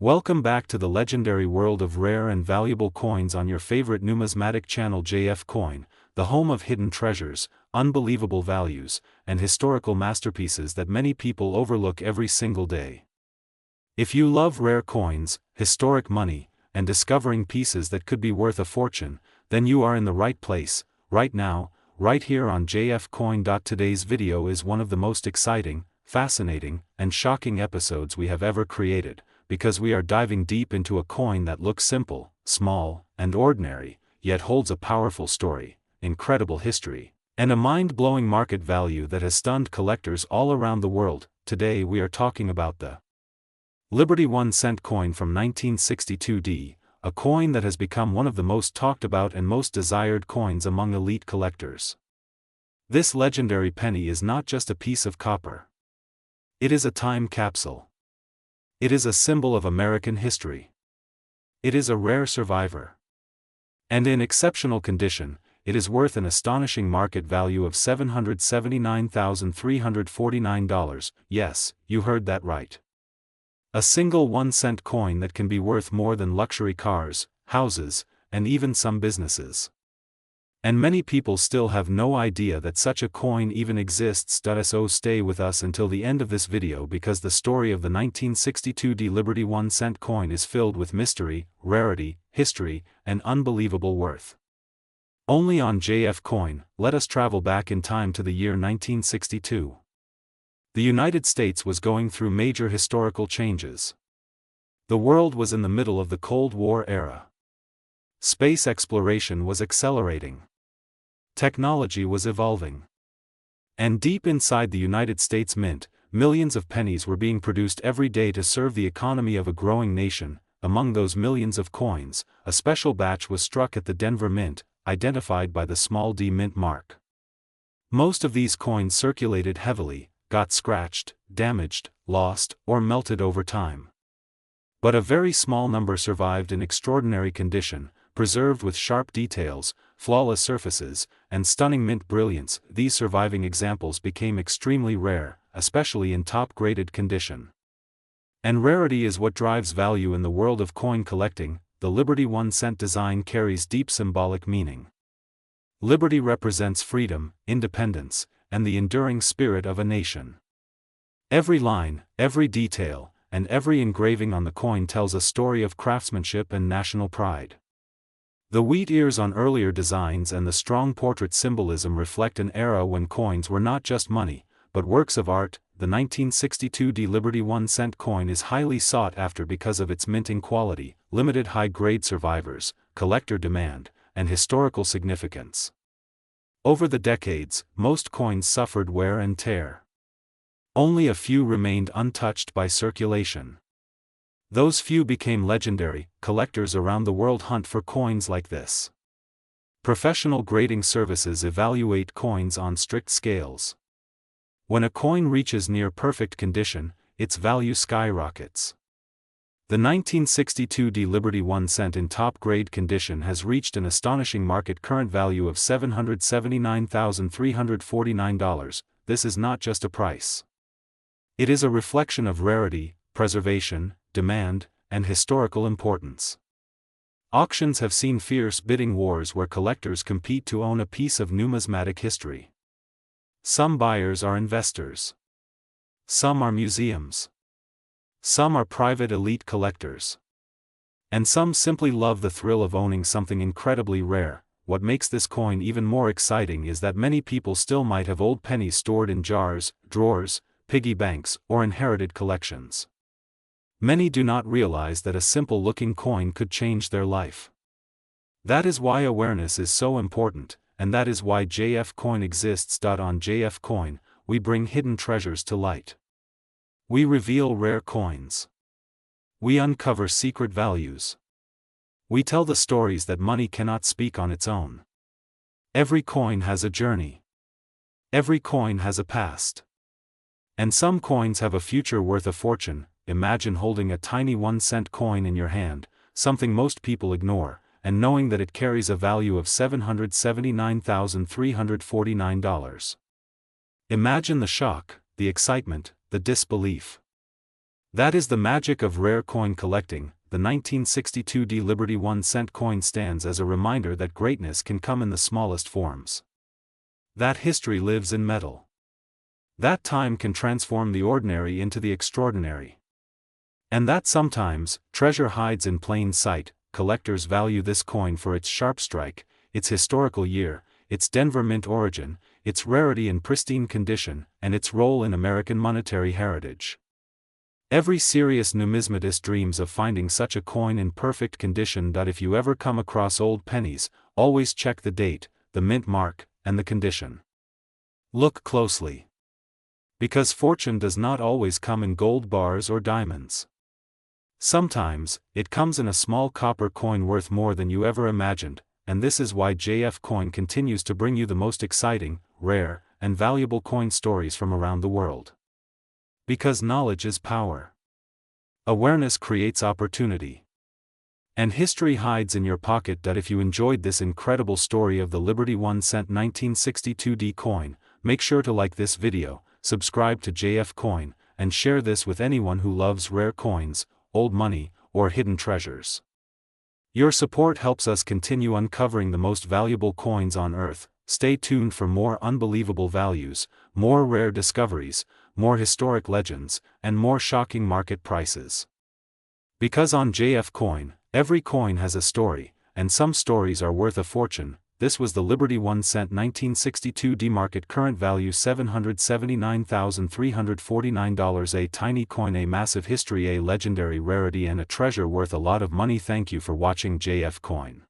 Welcome back to the legendary world of rare and valuable coins on your favorite numismatic channel JF Coin, the home of hidden treasures, unbelievable values, and historical masterpieces that many people overlook every single day. If you love rare coins, historic money, and discovering pieces that could be worth a fortune, then you are in the right place, right now, right here on JF Coin. Today's video is one of the most exciting, fascinating, and shocking episodes we have ever created, because we are diving deep into a coin that looks simple, small, and ordinary, yet holds a powerful story, incredible history, and a mind-blowing market value that has stunned collectors all around the world. Today we are talking about the Liberty 1-cent coin from 1962, a coin that has become one of the most talked about and most desired coins among elite collectors. This legendary penny is not just a piece of copper. It is a time capsule. It is a symbol of American history. It is a rare survivor. And in exceptional condition, it is worth an astonishing market value of $779,349. Yes, you heard that right. A single 1-cent coin that can be worth more than luxury cars, houses, and even some businesses. And many people still have no idea that such a coin even exists. So stay with us until the end of this video, because the story of the 1962 Liberty 1-cent coin is filled with mystery, rarity, history, and unbelievable worth. Only on JF Coin, let us travel back in time to the year 1962. The United States was going through major historical changes. The world was in the middle of the Cold War era. Space exploration was accelerating. Technology was evolving. And deep inside the United States Mint, millions of pennies were being produced every day to serve the economy of a growing nation. Among those millions of coins, a special batch was struck at the Denver Mint, identified by the small d mint mark. Most of these coins circulated heavily, got scratched, damaged, lost, or melted over time. But a very small number survived in extraordinary condition, preserved with sharp details, flawless surfaces, and stunning mint brilliance. These surviving examples became extremely rare, especially in top-graded condition. And rarity is what drives value in the world of coin collecting. The Liberty 1-cent design carries deep symbolic meaning. Liberty represents freedom, independence, and the enduring spirit of a nation. Every line, every detail, and every engraving on the coin tells a story of craftsmanship and national pride. The wheat ears on earlier designs and the strong portrait symbolism reflect an era when coins were not just money, but works of art. The 1962 Liberty 1-cent coin is highly sought after because of its minting quality, limited high-grade survivors, collector demand, and historical significance. Over the decades, most coins suffered wear and tear. Only a few remained untouched by circulation. Those few became legendary. Collectors around the world hunt for coins like this. Professional grading services evaluate coins on strict scales. When a coin reaches near perfect condition, its value skyrockets. The 1962 Liberty 1-cent in top-grade condition has reached an astonishing market current value of $779,349. This is not just a price. It is a reflection of rarity, preservation, demand, and historical importance. Auctions have seen fierce bidding wars where collectors compete to own a piece of numismatic history. Some buyers are investors. Some are museums. Some are private elite collectors. And some simply love the thrill of owning something incredibly rare. What makes this coin even more exciting is that many people still might have old pennies stored in jars, drawers, piggy banks, or inherited collections. Many do not realize that a simple-looking coin could change their life. That is why awareness is so important, and that is why JF Coin exists. On JF Coin, we bring hidden treasures to light. We reveal rare coins. We uncover secret values. We tell the stories that money cannot speak on its own. Every coin has a journey. Every coin has a past. And some coins have a future worth a fortune. Imagine holding a tiny 1-cent coin in your hand, something most people ignore, and knowing that it carries a value of $779,349. Imagine the shock, the excitement, the disbelief. That is the magic of rare coin collecting. The 1962 D Liberty 1-cent coin stands as a reminder that greatness can come in the smallest forms. That history lives in metal. That time can transform the ordinary into the extraordinary. And that sometimes, treasure hides in plain sight. Collectors value this coin for its sharp strike, its historical year, its Denver Mint origin, its rarity in pristine condition, and its role in American monetary heritage. Every serious numismatist dreams of finding such a coin in perfect condition. If you ever come across old pennies, always check the date, the mint mark, and the condition. Look closely. Because fortune does not always come in gold bars or diamonds. Sometimes, it comes in a small copper coin worth more than you ever imagined, and this is why JF Coin continues to bring you the most exciting, rare, and valuable coin stories from around the world. Because knowledge is power. Awareness creates opportunity. And history hides in your pocket. If you enjoyed this incredible story of the Liberty 1-cent 1962 D coin, make sure to like this video, subscribe to JF Coin, and share this with anyone who loves rare coins, old money, or hidden treasures. Your support helps us continue uncovering the most valuable coins on Earth. Stay tuned for more unbelievable values, more rare discoveries, more historic legends, and more shocking market prices. Because on JF Coin, every coin has a story, and some stories are worth a fortune. This was the Liberty 1-cent 1962 D market, current value $779,349, a tiny coin, a massive history, a legendary rarity, and a treasure worth a lot of money. Thank you for watching JF Coin.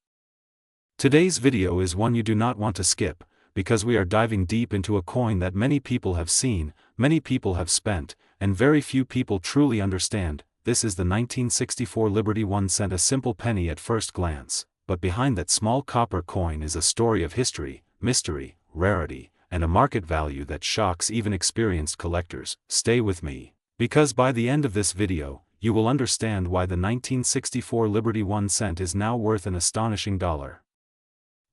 Today's video is one you do not want to skip, because we are diving deep into a coin that many people have seen, many people have spent, and very few people truly understand. This is the 1964 Liberty 1-cent, a simple penny at first glance. But behind that small copper coin is a story of history, mystery, rarity, and a market value that shocks even experienced collectors. Stay with me, because by the end of this video, you will understand why the 1964 Liberty 1-cent is now worth an astonishing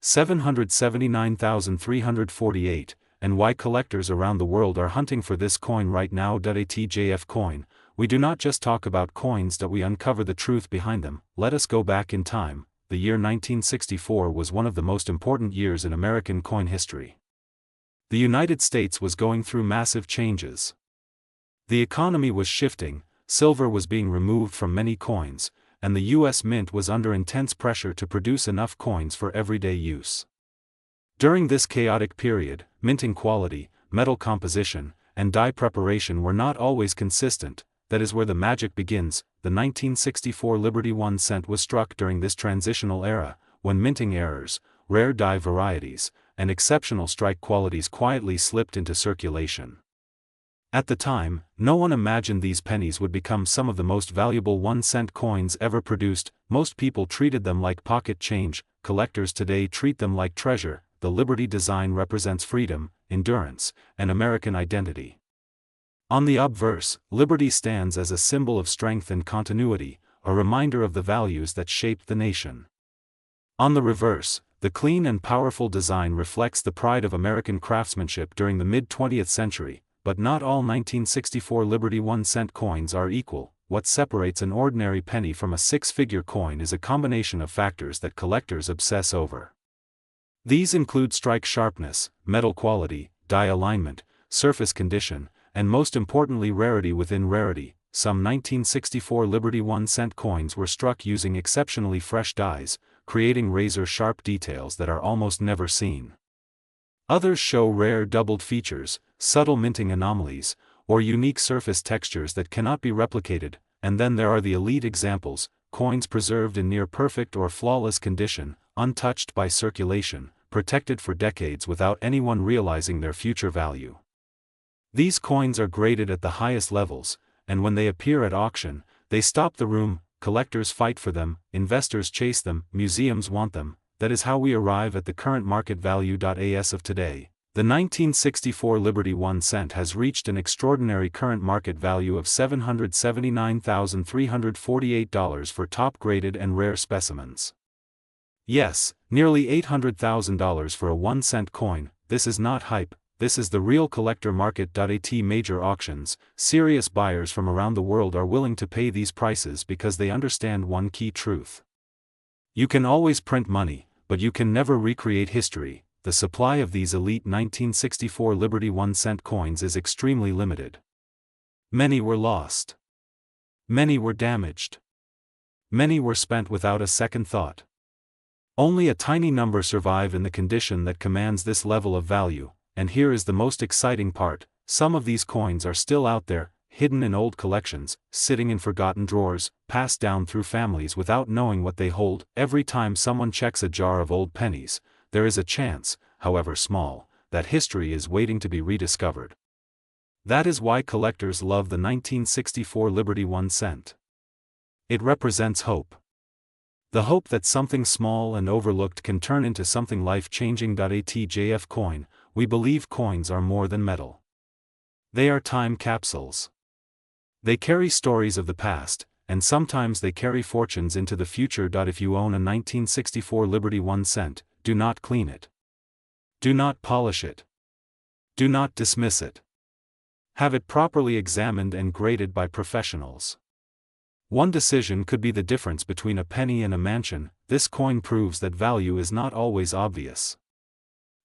$779,348, and why collectors around the world are hunting for this coin right now. At JF Coin, we do not just talk about coins, we uncover the truth behind them. Let us go back in time. The year 1964 was one of the most important years in American coin history. The United States was going through massive changes. The economy was shifting, silver was being removed from many coins, and the U.S. Mint was under intense pressure to produce enough coins for everyday use. During this chaotic period, minting quality, metal composition, and die preparation were not always consistent. That is where the magic begins. The 1964 Liberty 1-cent was struck during this transitional era, when minting errors, rare die varieties, and exceptional strike qualities quietly slipped into circulation. At the time, no one imagined these pennies would become some of the most valuable 1-cent coins ever produced. Most people treated them like pocket change. Collectors today treat them like treasure. The Liberty design represents freedom, endurance, and American identity. On the obverse, Liberty stands as a symbol of strength and continuity, a reminder of the values that shaped the nation. On the reverse, the clean and powerful design reflects the pride of American craftsmanship during the mid-20th century. But not all 1964 Liberty 1-cent coins are equal. What separates an ordinary penny from a six-figure coin is a combination of factors that collectors obsess over. These include strike sharpness, metal quality, die alignment, surface condition, and most importantly rarity within rarity. Some 1964 Liberty 1-cent coins were struck using exceptionally fresh dies, creating razor-sharp details that are almost never seen. Others show rare doubled features, subtle minting anomalies, or unique surface textures that cannot be replicated. And then there are the elite examples, coins preserved in near-perfect or flawless condition, untouched by circulation, protected for decades without anyone realizing their future value. These coins are graded at the highest levels, and when they appear at auction, they stop the room. Collectors fight for them, investors chase them, museums want them. That is how we arrive at the current market value. As of today, the 1964 Liberty 1-cent has reached an extraordinary current market value of $779,348 for top-graded and rare specimens. Yes, nearly $800,000 for a 1-cent coin. This is not hype, this is the real collector market. At major auctions, serious buyers from around the world are willing to pay these prices because they understand one key truth. You can always print money, but you can never recreate history. The supply of these elite 1964 Liberty 1-cent coins is extremely limited. Many were lost. Many were damaged. Many were spent without a second thought. Only a tiny number survive in the condition that commands this level of value, and here is the most exciting part: some of these coins are still out there, hidden in old collections, sitting in forgotten drawers, passed down through families without knowing what they hold. Every time someone checks a jar of old pennies, there is a chance, however small, that history is waiting to be rediscovered. That is why collectors love the 1964 Liberty 1 cent. It represents hope. The hope that something small and overlooked can turn into something life-changing. At JF Coin, we believe coins are more than metal. They are time capsules. They carry stories of the past, and sometimes they carry fortunes into the future. If you own a 1964 Liberty 1 cent, do not clean it. Do not polish it. Do not dismiss it. Have it properly examined and graded by professionals. One decision could be the difference between a penny and a mansion. This coin proves that value is not always obvious.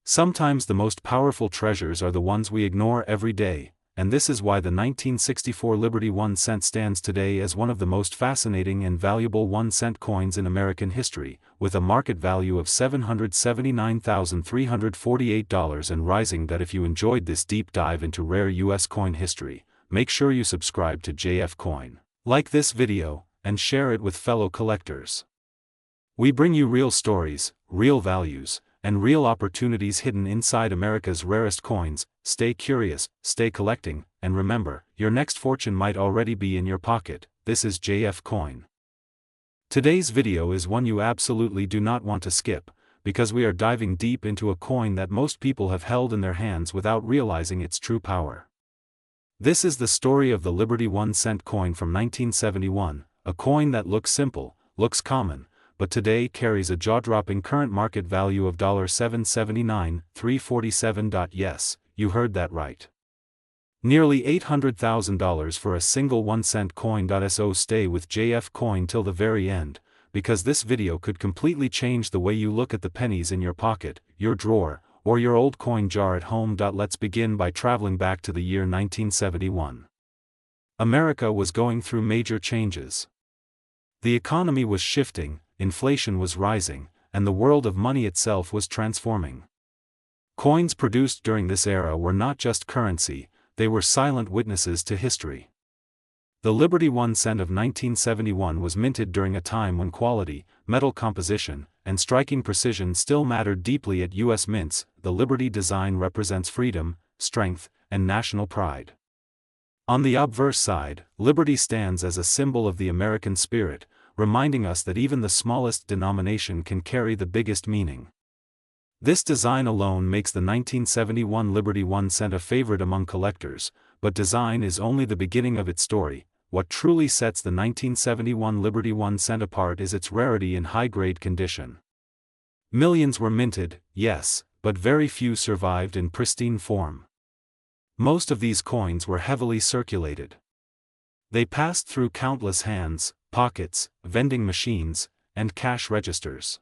Sometimes the most powerful treasures are the ones we ignore every day, and this is why the 1964 Liberty 1 cent stands today as one of the most fascinating and valuable 1-cent coins in American history, with a market value of $779,348 and rising. If you enjoyed this deep dive into rare U.S. coin history, make sure you subscribe to JF Coin, like this video, and share it with fellow collectors. We bring you real stories, real values, and real opportunities hidden inside America's rarest coins. Stay curious, stay collecting, and remember, your next fortune might already be in your pocket. This is JF Coin. Today's video is one you absolutely do not want to skip, because we are diving deep into a coin that most people have held in their hands without realizing its true power. This is the story of the Liberty 1 cent coin from 1971, a coin that looks simple, looks common, but today carries a jaw-dropping current market value of $779,347. Yes, you heard that right. Nearly $800,000 for a single 1-cent coin. So stay with JF Coin till the very end, because this video could completely change the way you look at the pennies in your pocket, your drawer, or your old coin jar at home. Let's begin by traveling back to the year 1971. America was going through major changes. The economy was shifting, inflation was rising, and the world of money itself was transforming. Coins produced during this era were not just currency, they were silent witnesses to history. The Liberty 1 cent of 1971 was minted during a time when quality, metal composition, and striking precision still mattered deeply at U.S. mints. The Liberty design represents freedom, strength, and national pride. On the obverse side, Liberty stands as a symbol of the American spirit, reminding us that even the smallest denomination can carry the biggest meaning. This design alone makes the 1971 Liberty 1 cent a favorite among collectors, but design is only the beginning of its story. What truly sets the 1971 Liberty 1 cent apart is its rarity and high-grade condition. Millions were minted, yes, but very few survived in pristine form. Most of these coins were heavily circulated. They passed through countless hands, pockets, vending machines, and cash registers.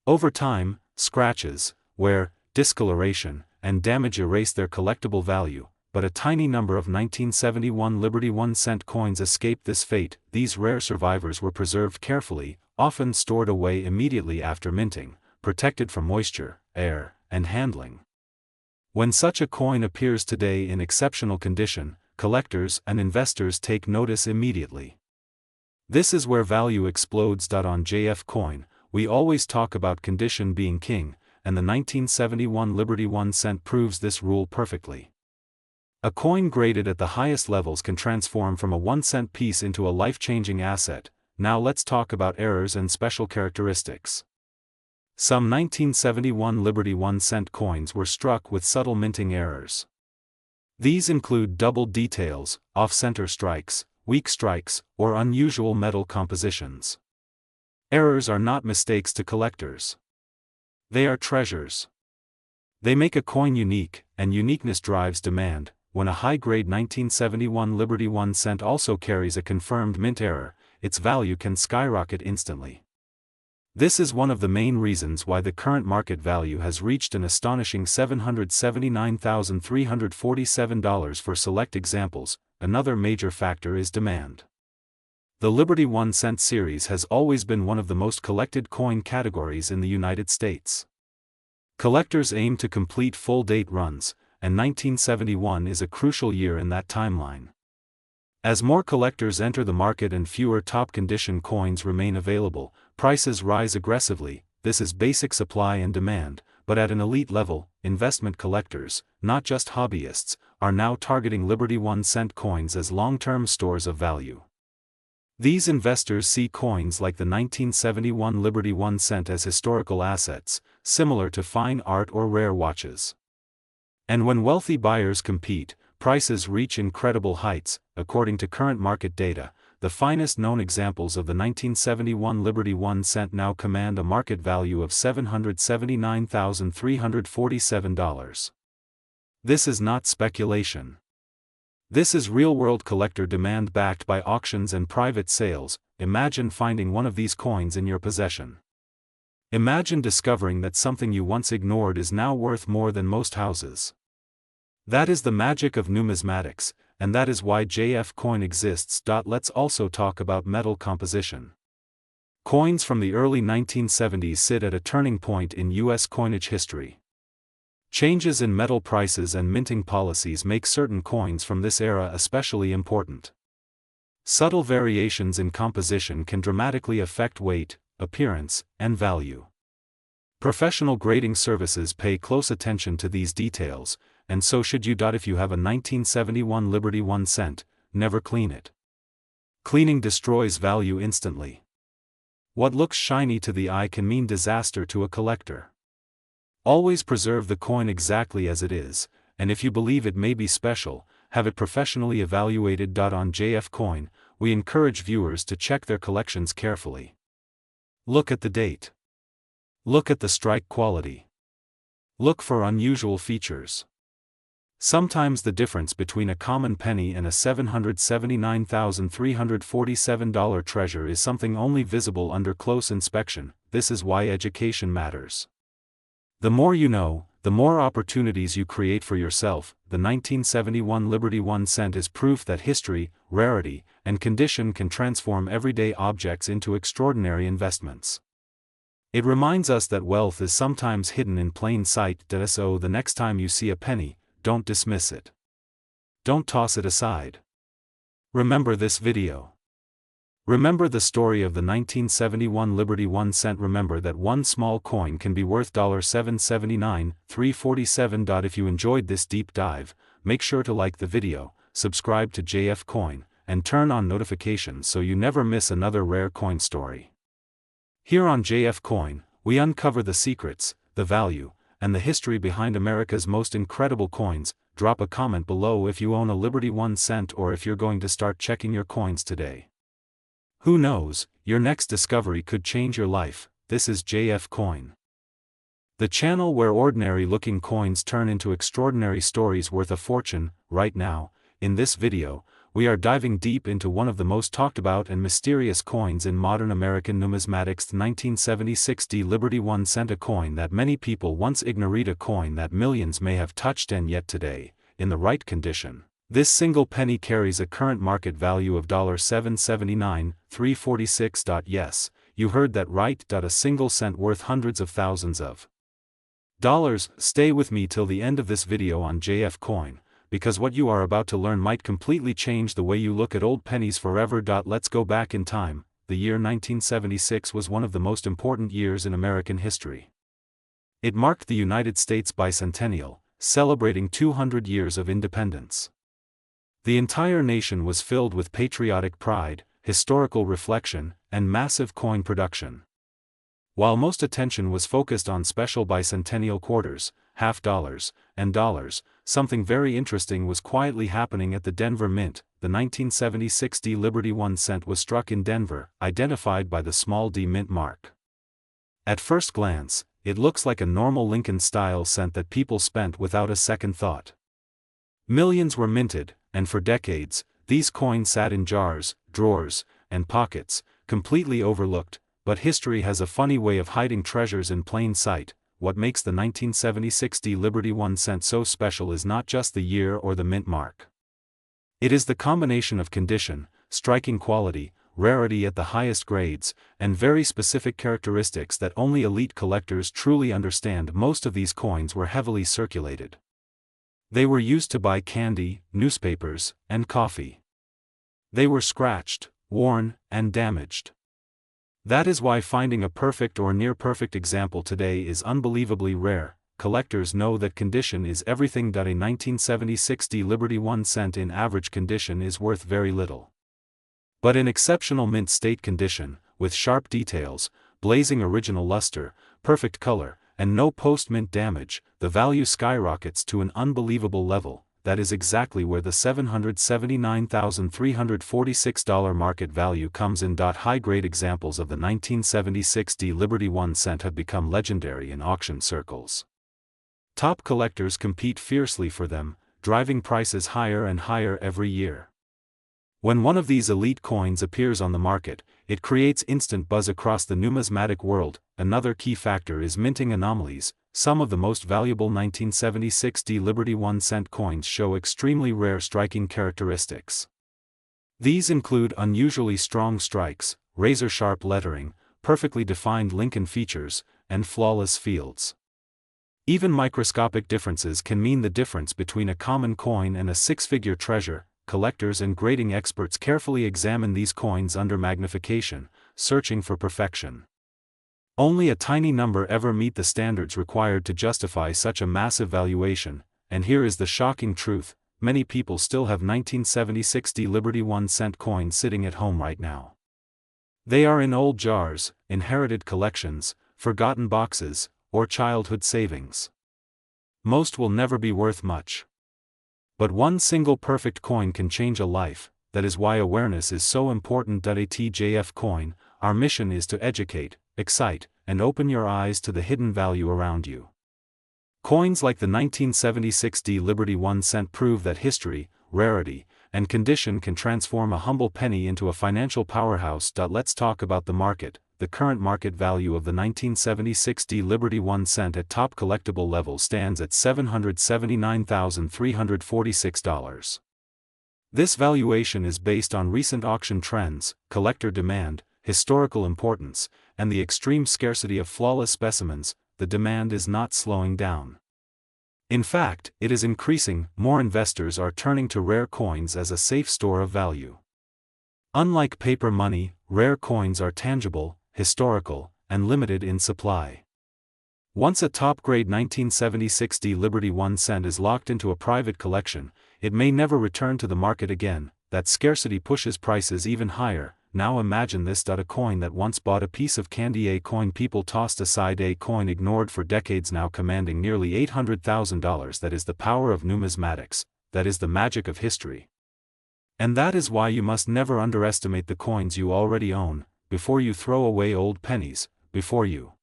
Over time, scratches, wear, discoloration, and damage erased their collectible value, but a tiny number of 1971 Liberty 1 cent coins escaped this fate. These rare survivors were preserved carefully, often stored away immediately after minting, protected from moisture, air, and handling. When such a coin appears today in exceptional condition, collectors and investors take notice immediately. This is where value explodes. On JF Coin, we always talk about condition being king, and the 1971 Liberty 1 cent proves this rule perfectly. A coin graded at the highest levels can transform from a 1-cent piece into a life-changing asset. Now let's talk about errors and special characteristics. Some 1971 Liberty 1 cent coins were struck with subtle minting errors. These include double details, off-center strikes, weak strikes, or unusual metal compositions. Errors are not mistakes to collectors. They are treasures. They make a coin unique, and uniqueness drives demand. When a high-grade 1971 Liberty 1 cent also carries a confirmed mint error, its value can skyrocket instantly. This is one of the main reasons why the current market value has reached an astonishing $779,347 for select examples. Another major factor is demand. The Liberty 1 cent series has always been one of the most collected coin categories in the United States. Collectors aim to complete full-date runs, and 1971 is a crucial year in that timeline. As more collectors enter the market and fewer top-condition coins remain available, prices rise aggressively. This is basic supply and demand, but at an elite level, investment collectors, not just hobbyists, are now targeting Liberty 1 cent coins as long-term stores of value. These investors see coins like the 1971 Liberty 1 cent as historical assets, similar to fine art or rare watches. And when wealthy buyers compete, prices reach incredible heights. According to current market data, the finest known examples of the 1971 Liberty 1 cent now command a market value of $779,347. This is not speculation. This is real-world collector demand backed by auctions and private sales. Imagine finding one of these coins in your possession. Imagine discovering that something you once ignored is now worth more than most houses. That is the magic of numismatics, and that is why JF Coin exists. Let's also talk about metal composition. Coins from the early 1970s sit at a turning point in U.S. coinage history. Changes in metal prices and minting policies make certain coins from this era especially important. Subtle variations in composition can dramatically affect weight, appearance, and value. Professional grading services pay close attention to these details, and so should you. If you have a 1971 Liberty 1 cent, never clean it. Cleaning destroys value instantly. What looks shiny to the eye can mean disaster to a collector. Always preserve the coin exactly as it is, and if you believe it may be special, have it professionally evaluated. On JF Coin, we encourage viewers to check their collections carefully. Look at the date. Look at the strike quality. Look for unusual features. Sometimes the difference between a common penny and a $779,347 treasure is something only visible under close inspection. This is why education matters. The more you know, the more opportunities you create for yourself. The 1971 Liberty 1 cent is proof that history, rarity, and condition can transform everyday objects into extraordinary investments. It reminds us that wealth is sometimes hidden in plain sight. So the next time you see a penny, don't dismiss it. Don't toss it aside. Remember this video. Remember the story of the 1971 Liberty 1 cent. Remember that one small coin can be worth $779,347. If you enjoyed this deep dive, make sure to like the video, subscribe to JF Coin, and turn on notifications so you never miss another rare coin story. Here on JF Coin, we uncover the secrets, the value, and the history behind America's most incredible coins. Drop a comment below if you own a Liberty 1 cent or if you're going to start checking your coins today. Who knows, your next discovery could change your life. This is JF Coin, the channel where ordinary-looking coins turn into extraordinary stories worth a fortune. Right now, in this video, we are diving deep into one of the most talked about and mysterious coins in modern American numismatics. The 1976 Liberty 1 cent, a coin that many people once ignored, a coin that millions may have touched, and yet today, in the right condition, this single penny carries a current market value of $779,346. Yes, you heard that right. A single cent worth hundreds of thousands of dollars. Stay with me till the end of this video on JF Coin, because what you are about to learn might completely change the way you look at old pennies forever. Let's go back in time. The year 1976 was one of the most important years in American history. It marked the United States bicentennial, celebrating 200 years of independence. The entire nation was filled with patriotic pride, historical reflection, and massive coin production. While most attention was focused on special bicentennial quarters, half dollars, and dollars, something very interesting was quietly happening at the Denver Mint. The 1976 Liberty 1 cent was struck in Denver, identified by the small d mint mark. At first glance, it looks like a normal Lincoln-style cent that people spent without a second thought. Millions were minted, and for decades, these coins sat in jars, drawers, and pockets, completely overlooked, but history has a funny way of hiding treasures in plain sight. What makes the 1976 Liberty 1 cent so special is not just the year or the mint mark. It is the combination of condition, striking quality, rarity at the highest grades, and very specific characteristics that only elite collectors truly understand. Most of these coins were heavily circulated. They were used to buy candy, newspapers, and coffee. They were scratched, worn, and damaged. That is why finding a perfect or near-perfect example today is unbelievably rare. Collectors know that condition is everything. A 1976 Liberty 1 cent in average condition is worth very little. But in exceptional mint state condition, with sharp details, blazing original luster, perfect color, and no post-mint damage, the value skyrockets to an unbelievable level. That is exactly where the $779,346 market value comes in. High-grade examples of the 1976 Liberty 1 cent have become legendary in auction circles. Top collectors compete fiercely for them, driving prices higher and higher every year. When one of these elite coins appears on the market, it creates instant buzz across the numismatic world. Another key factor is minting anomalies. Some of the most valuable 1976 Liberty 1 cent coins show extremely rare striking characteristics. These include unusually strong strikes, razor-sharp lettering, perfectly defined Lincoln features, and flawless fields. Even microscopic differences can mean the difference between a common coin and a six-figure treasure. Collectors and grading experts carefully examine these coins under magnification, searching for perfection. Only a tiny number ever meet the standards required to justify such a massive valuation, and here is the shocking truth: many people still have 1976 Liberty 1 cent coins sitting at home right now. They are in old jars, inherited collections, forgotten boxes, or childhood savings. Most will never be worth much. But one single perfect coin can change a life. That is why awareness is so important. At JF Coin, our mission is to educate, excite, and open your eyes to the hidden value around you. Coins like the 1976 Liberty 1 cent prove that history, rarity, and condition can transform a humble penny into a financial powerhouse. Let's talk about the market. The current market value of the 1976 Liberty 1 cent at top collectible level stands at $779,346. This valuation is based on recent auction trends, collector demand, historical importance, and the extreme scarcity of flawless specimens. The demand is not slowing down. In fact, it is increasing. More investors are turning to rare coins as a safe store of value. Unlike paper money, rare coins are tangible, historical, and limited in supply. Once a top-grade 1976 Liberty 1 cent is locked into a private collection, it may never return to the market again. That scarcity pushes prices even higher. Now imagine this: a coin that once bought a piece of candy, a coin people tossed aside, a coin ignored for decades, now commanding nearly $800,000. That is the power of numismatics. That is the magic of history. And that is why you must never underestimate the coins you already own. Before you throw away old pennies, before you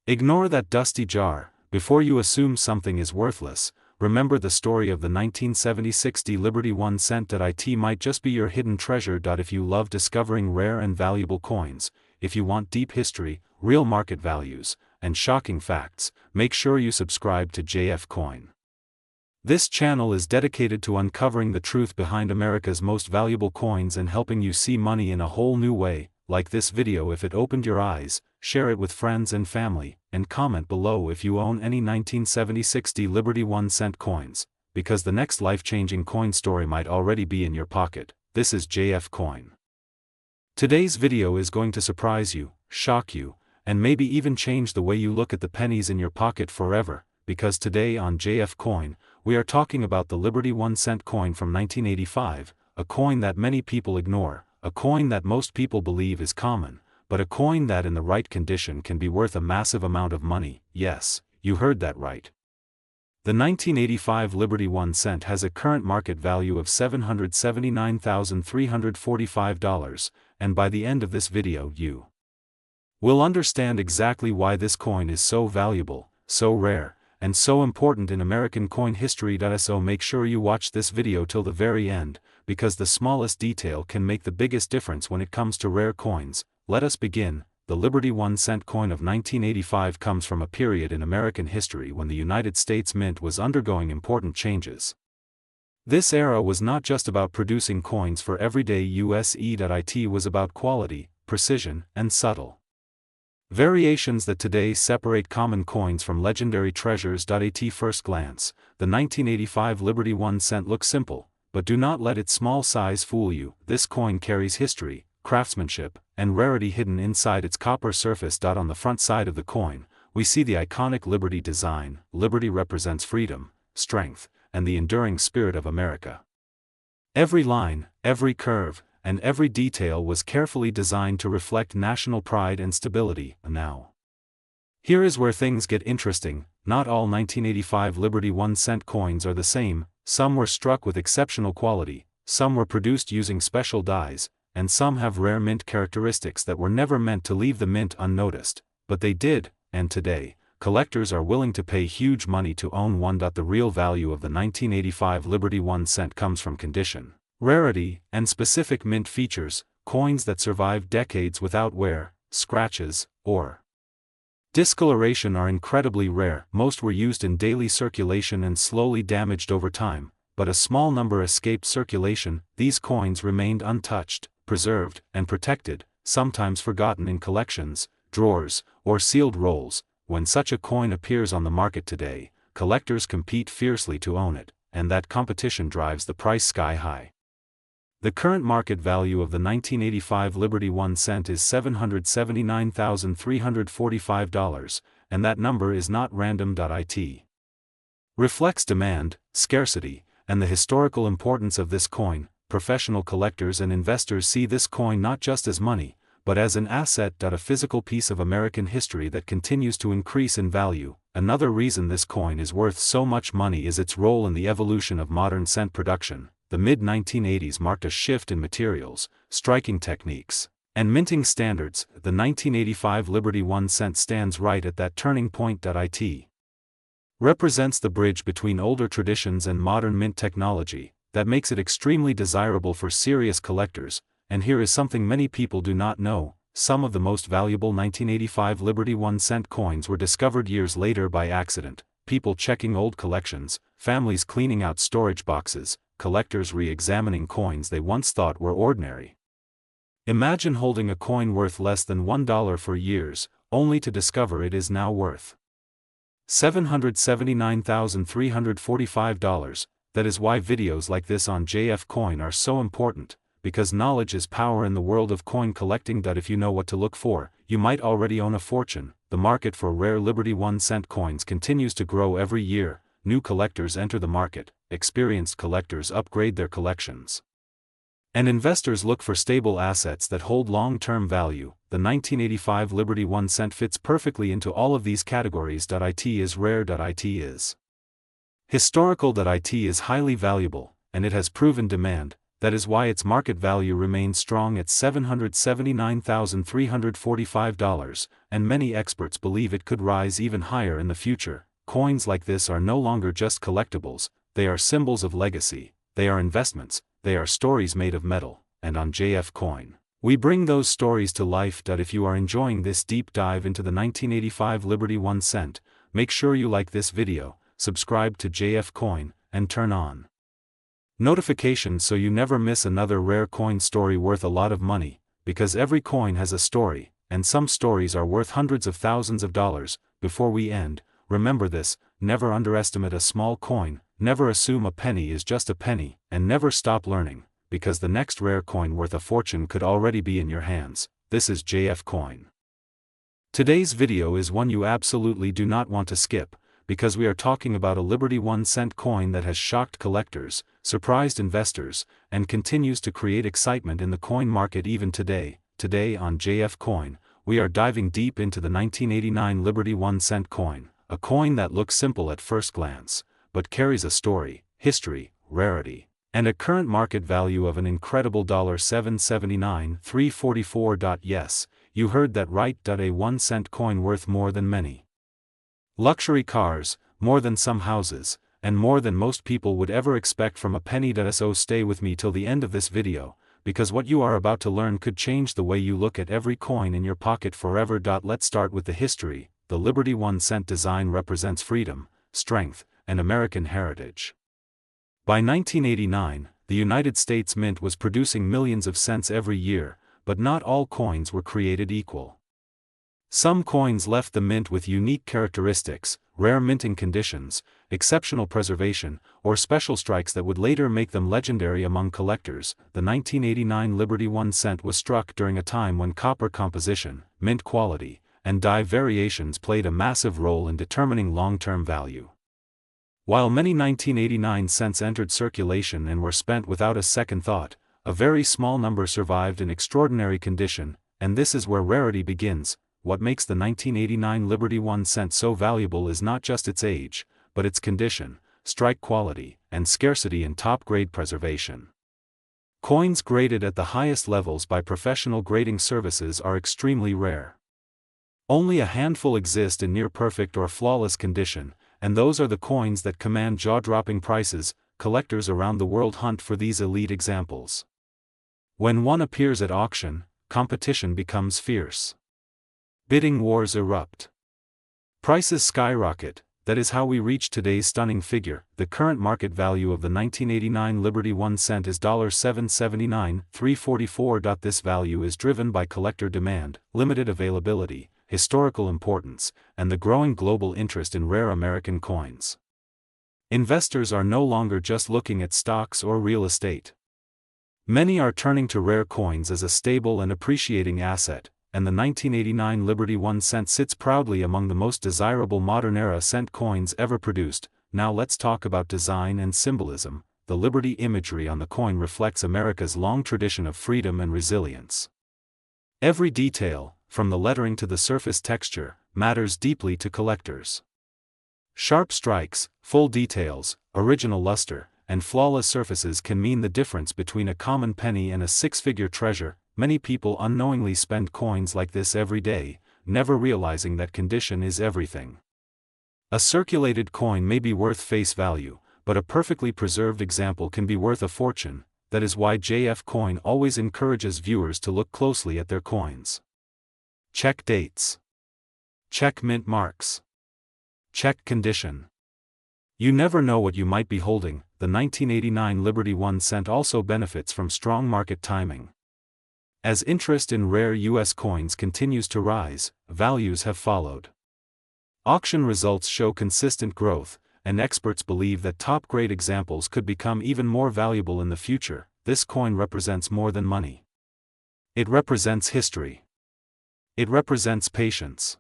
ignore that dusty jar, before you assume something is worthless, remember the story of the 1976 Liberty 1 cent. It might just be your hidden treasure. If you love discovering rare and valuable coins, if you want deep history, real market values, and shocking facts, make sure you subscribe to JF Coin. This channel is dedicated to uncovering the truth behind America's most valuable coins and helping you see money in a whole new way. Like this video if it opened your eyes, share it with friends and family, and comment below if you own any 1976 Liberty 1 cent coins, because the next life-changing coin story might already be in your pocket. This is JF Coin. Today's video is going to surprise you, shock you, and maybe even change the way you look at the pennies in your pocket forever, because today on JF Coin, we are talking about the Liberty 1 cent coin from 1985, a coin that many people ignore. A coin that most people believe is common, but a coin that in the right condition can be worth a massive amount of money. Yes, you heard that right. The 1985 Liberty 1 cent has a current market value of $779,345, and by the end of this video you we'll understand exactly why this coin is so valuable, so rare, and so important in American coin history. So make sure you watch this video till the very end, because the smallest detail can make the biggest difference when it comes to rare coins. Let us begin. The Liberty 1-cent coin of 1985 comes from a period in American history when the United States Mint was undergoing important changes. This era was not just about producing coins for everyday use. It was about quality, precision, and subtle variations that today separate common coins from legendary treasures. At first glance, the 1985 Liberty 1-cent looks simple, but do not let its small size fool you. This coin carries history, craftsmanship, and rarity hidden inside its copper surface. On the front side of the coin, we see the iconic Liberty design. Liberty represents freedom, strength, and the enduring spirit of America. Every line, every curve, and every detail was carefully designed to reflect national pride and stability. Now, here is where things get interesting. Not all 1985 Liberty 1-cent coins are the same. Some were struck with exceptional quality, some were produced using special dies, and some have rare mint characteristics that were never meant to leave the mint unnoticed, but they did, and today, collectors are willing to pay huge money to own one. The real value of the 1985 Liberty 1-cent comes from condition, rarity, and specific mint features. Coins that survive decades without wear, scratches, or discoloration are incredibly rare. Most were used in daily circulation and slowly damaged over time, but a small number escaped circulation. These coins remained untouched, preserved, and protected, sometimes forgotten in collections, drawers, or sealed rolls. When such a coin appears on the market today, collectors compete fiercely to own it, and that competition drives the price sky high. The current market value of the 1985 Liberty 1-cent is $779,345, and that number is not random. It reflects demand, scarcity, and the historical importance of this coin. Professional collectors and investors see this coin not just as money, but as an asset. A physical piece of American history that continues to increase in value. Another reason this coin is worth so much money is its role in the evolution of modern cent production. The mid-1980s marked a shift in materials, striking techniques, and minting standards. The 1985 Liberty 1-cent stands right at that turning point. It represents the bridge between older traditions and modern mint technology that makes it extremely desirable for serious collectors. And here is something many people do not know: some of the most valuable 1985 Liberty 1-cent coins were discovered years later by accident. People checking old collections, families cleaning out storage boxes, collectors re-examining coins they once thought were ordinary. Imagine holding a coin worth less than $1 for years, only to discover it is now worth $779,345. That is why videos like this on JF Coin are so important, because knowledge is power in the world of coin collecting. If you know what to look for, you might already own a fortune. The market for rare Liberty 1-cent coins continues to grow every year. New collectors enter the market, experienced collectors upgrade their collections, and investors look for stable assets that hold long-term value. The 1985 Liberty 1-cent fits perfectly into all of these categories. It is rare. It is historical. It is highly valuable, and it has proven demand. That is why its market value remains strong at $779,345, and many experts believe it could rise even higher in the future. Coins like this are no longer just collectibles, they are symbols of legacy, they are investments, they are stories made of metal, and on JF Coin, we bring those stories to life. If you are enjoying this deep dive into the 1985 Liberty 1-cent, make sure you like this video, subscribe to JF Coin, and turn on notifications so you never miss another rare coin story worth a lot of money, because every coin has a story, and some stories are worth hundreds of thousands of dollars. Before we end, remember this: never underestimate a small coin, never assume a penny is just a penny, and never stop learning, because the next rare coin worth a fortune could already be in your hands. This is JF Coin. Today's video is one you absolutely do not want to skip, because we are talking about a Liberty 1-cent coin that has shocked collectors, surprised investors, and continues to create excitement in the coin market even today. Today on JF Coin, we are diving deep into the 1989 Liberty 1-cent coin, a coin that looks simple at first glance, but carries a story, history, rarity, and a current market value of an incredible $779,344. Yes, you heard that right. A 1-cent coin worth more than many luxury cars, more than some houses, and more than most people would ever expect from a penny. So stay with me till the end of this video, because what you are about to learn could change the way you look at every coin in your pocket forever. Let's start with the history. The Liberty 1-cent design represents freedom, strength, and American heritage. By 1989, the United States Mint was producing millions of cents every year, but not all coins were created equal. Some coins left the mint with unique characteristics, rare minting conditions, exceptional preservation, or special strikes that would later make them legendary among collectors. The 1989 Liberty 1-cent was struck during a time when copper composition, mint quality, and die variations played a massive role in determining long-term value. While many 1989 cents entered circulation and were spent without a second thought, a very small number survived in extraordinary condition, and this is where rarity begins. What makes the 1989 Liberty 1-cent so valuable is not just its age, but its condition, strike quality, and scarcity in top-grade preservation. Coins graded at the highest levels by professional grading services are extremely rare. Only a handful exist in near-perfect or flawless condition, and those are the coins that command jaw-dropping prices. Collectors around the world hunt for these elite examples. When one appears at auction, competition becomes fierce. Bidding wars erupt. Prices skyrocket. That is how we reach today's stunning figure. The current market value of the 1989 Liberty 1-cent is $779,344. This value is driven by collector demand, limited availability, historical importance, and the growing global interest in rare American coins. Investors are no longer just looking at stocks or real estate. Many are turning to rare coins as a stable and appreciating asset, and the 1989 Liberty 1-cent sits proudly among the most desirable modern-era cent coins ever produced. Now let's talk about design and symbolism. The Liberty imagery on the coin reflects America's long tradition of freedom and resilience. Every detail, from the lettering to the surface texture, matters deeply to collectors. Sharp strikes, full details, original luster, and flawless surfaces can mean the difference between a common penny and a six-figure treasure. Many people unknowingly spend coins like this every day, never realizing that condition is everything. A circulated coin may be worth face value, but a perfectly preserved example can be worth a fortune. That is why JF Coin always encourages viewers to look closely at their coins. Check dates. Check mint marks. Check condition. You never know what you might be holding. The 1989 Liberty 1-cent also benefits from strong market timing. As interest in rare U.S. coins continues to rise, values have followed. Auction results show consistent growth, and experts believe that top-grade examples could become even more valuable in the future. This coin represents more than money. It represents history. It represents patience.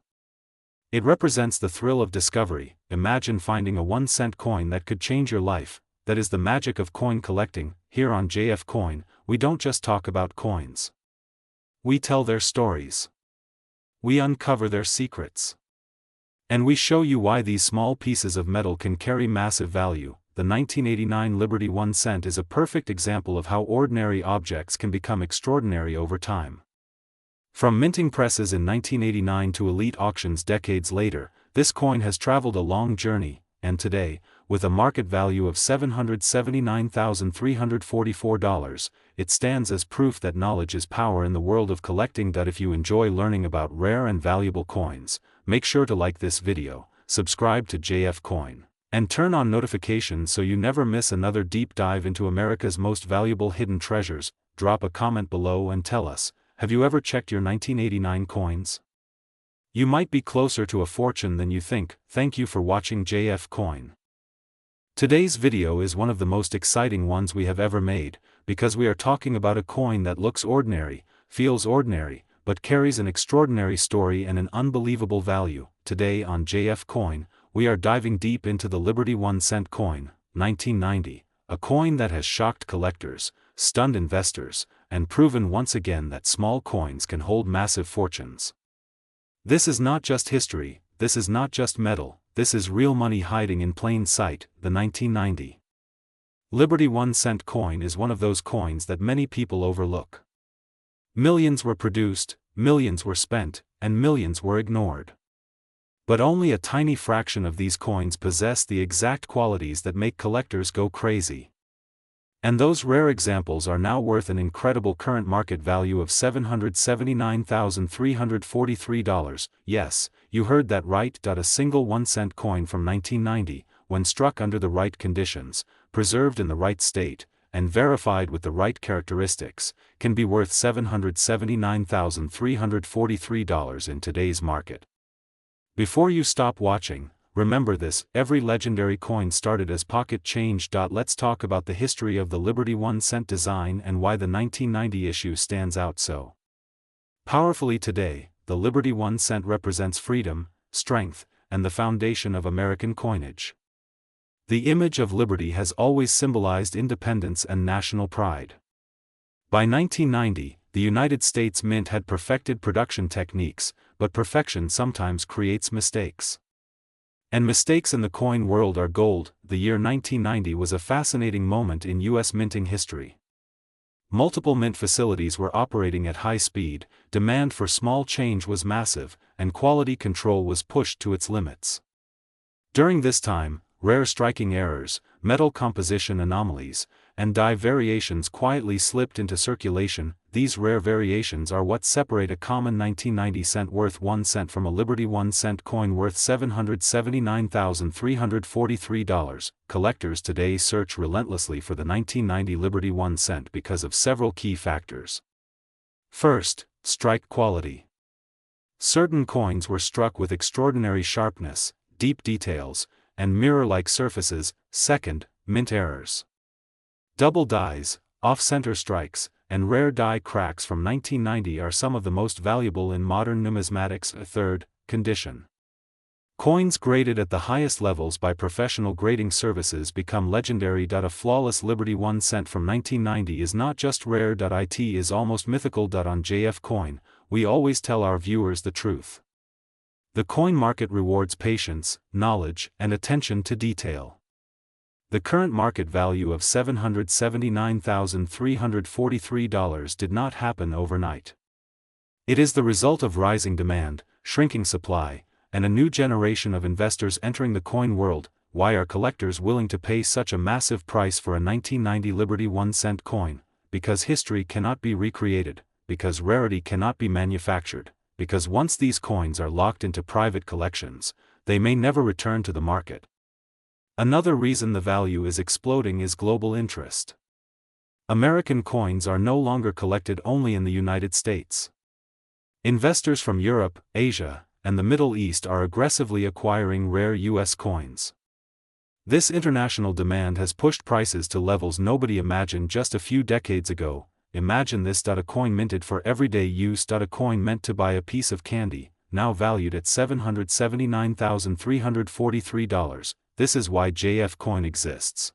It represents the thrill of discovery. Imagine finding a 1-cent coin that could change your life. That is the magic of coin collecting. Here on JF Coin, we don't just talk about coins. We tell their stories. We uncover their secrets. And we show you why these small pieces of metal can carry massive value. The 1989 Liberty 1-cent is a perfect example of how ordinary objects can become extraordinary over time. From minting presses in 1989 to elite auctions decades later, this coin has traveled a long journey, and today, with a market value of $779,344, it stands as proof that knowledge is power in the world of collecting. If you enjoy learning about rare and valuable coins, make sure to like this video, subscribe to JF Coin, and turn on notifications so you never miss another deep dive into America's most valuable hidden treasures. Drop a comment below and tell us, have you ever checked your 1989 coins? You might be closer to a fortune than you think. Thank you for watching JF Coin. Today's video is one of the most exciting ones we have ever made, because we are talking about a coin that looks ordinary, feels ordinary, but carries an extraordinary story and an unbelievable value. Today on JF Coin, we are diving deep into the Liberty 1-cent coin, 1990, a coin that has shocked collectors, stunned investors, and proven once again that small coins can hold massive fortunes. This is not just history, this is not just metal, this is real money hiding in plain sight. The 1990 Liberty 1-cent coin is one of those coins that many people overlook. Millions were produced, millions were spent, and millions were ignored. But only a tiny fraction of these coins possess the exact qualities that make collectors go crazy. And those rare examples are now worth an incredible current market value of $779,343. Yes, you heard that right. A single 1-cent coin from 1990, when struck under the right conditions, preserved in the right state, and verified with the right characteristics, can be worth $779,343 in today's market. Before you stop watching, remember this: every legendary coin started as pocket change. Let's talk about the history of the Liberty 1-cent design and why the 1990 issue stands out so powerfully today. The Liberty 1-cent represents freedom, strength, and the foundation of American coinage. The image of liberty has always symbolized independence and national pride. By 1990, the United States Mint had perfected production techniques, but perfection sometimes creates mistakes. And mistakes in the coin world are gold. The year 1990 was a fascinating moment in U.S. minting history. Multiple mint facilities were operating at high speed, demand for small change was massive, and quality control was pushed to its limits. During this time, rare striking errors, metal composition anomalies, and die variations quietly slipped into circulation. These rare variations are what separate a common 1990 cent worth 1 cent from a Liberty 1-cent coin worth $779,343. Collectors today search relentlessly for the 1990 Liberty 1 cent because of several key factors. First, strike quality. Certain coins were struck with extraordinary sharpness, deep details, and mirror-like surfaces. Second, mint errors. Double dies, off-center strikes, and rare die cracks from 1990 are some of the most valuable in modern numismatics. Third, condition. Coins graded at the highest levels by professional grading services become legendary. A flawless Liberty 1 cent from 1990 is not just rare. It is almost mythical. On JF Coin, we always tell our viewers the truth. The coin market rewards patience, knowledge, and attention to detail. The current market value of $779,343 did not happen overnight. It is the result of rising demand, shrinking supply, and a new generation of investors entering the coin world. Why are collectors willing to pay such a massive price for a 1990 Liberty 1-cent coin? Because history cannot be recreated, because rarity cannot be manufactured, because once these coins are locked into private collections, they may never return to the market. Another reason the value is exploding is global interest. American coins are no longer collected only in the United States. Investors from Europe, Asia, and the Middle East are aggressively acquiring rare U.S. coins. This international demand has pushed prices to levels nobody imagined just a few decades ago. Imagine this: a coin minted for everyday use. A coin meant to buy a piece of candy, now valued at $779,343. This is why JF Coin exists.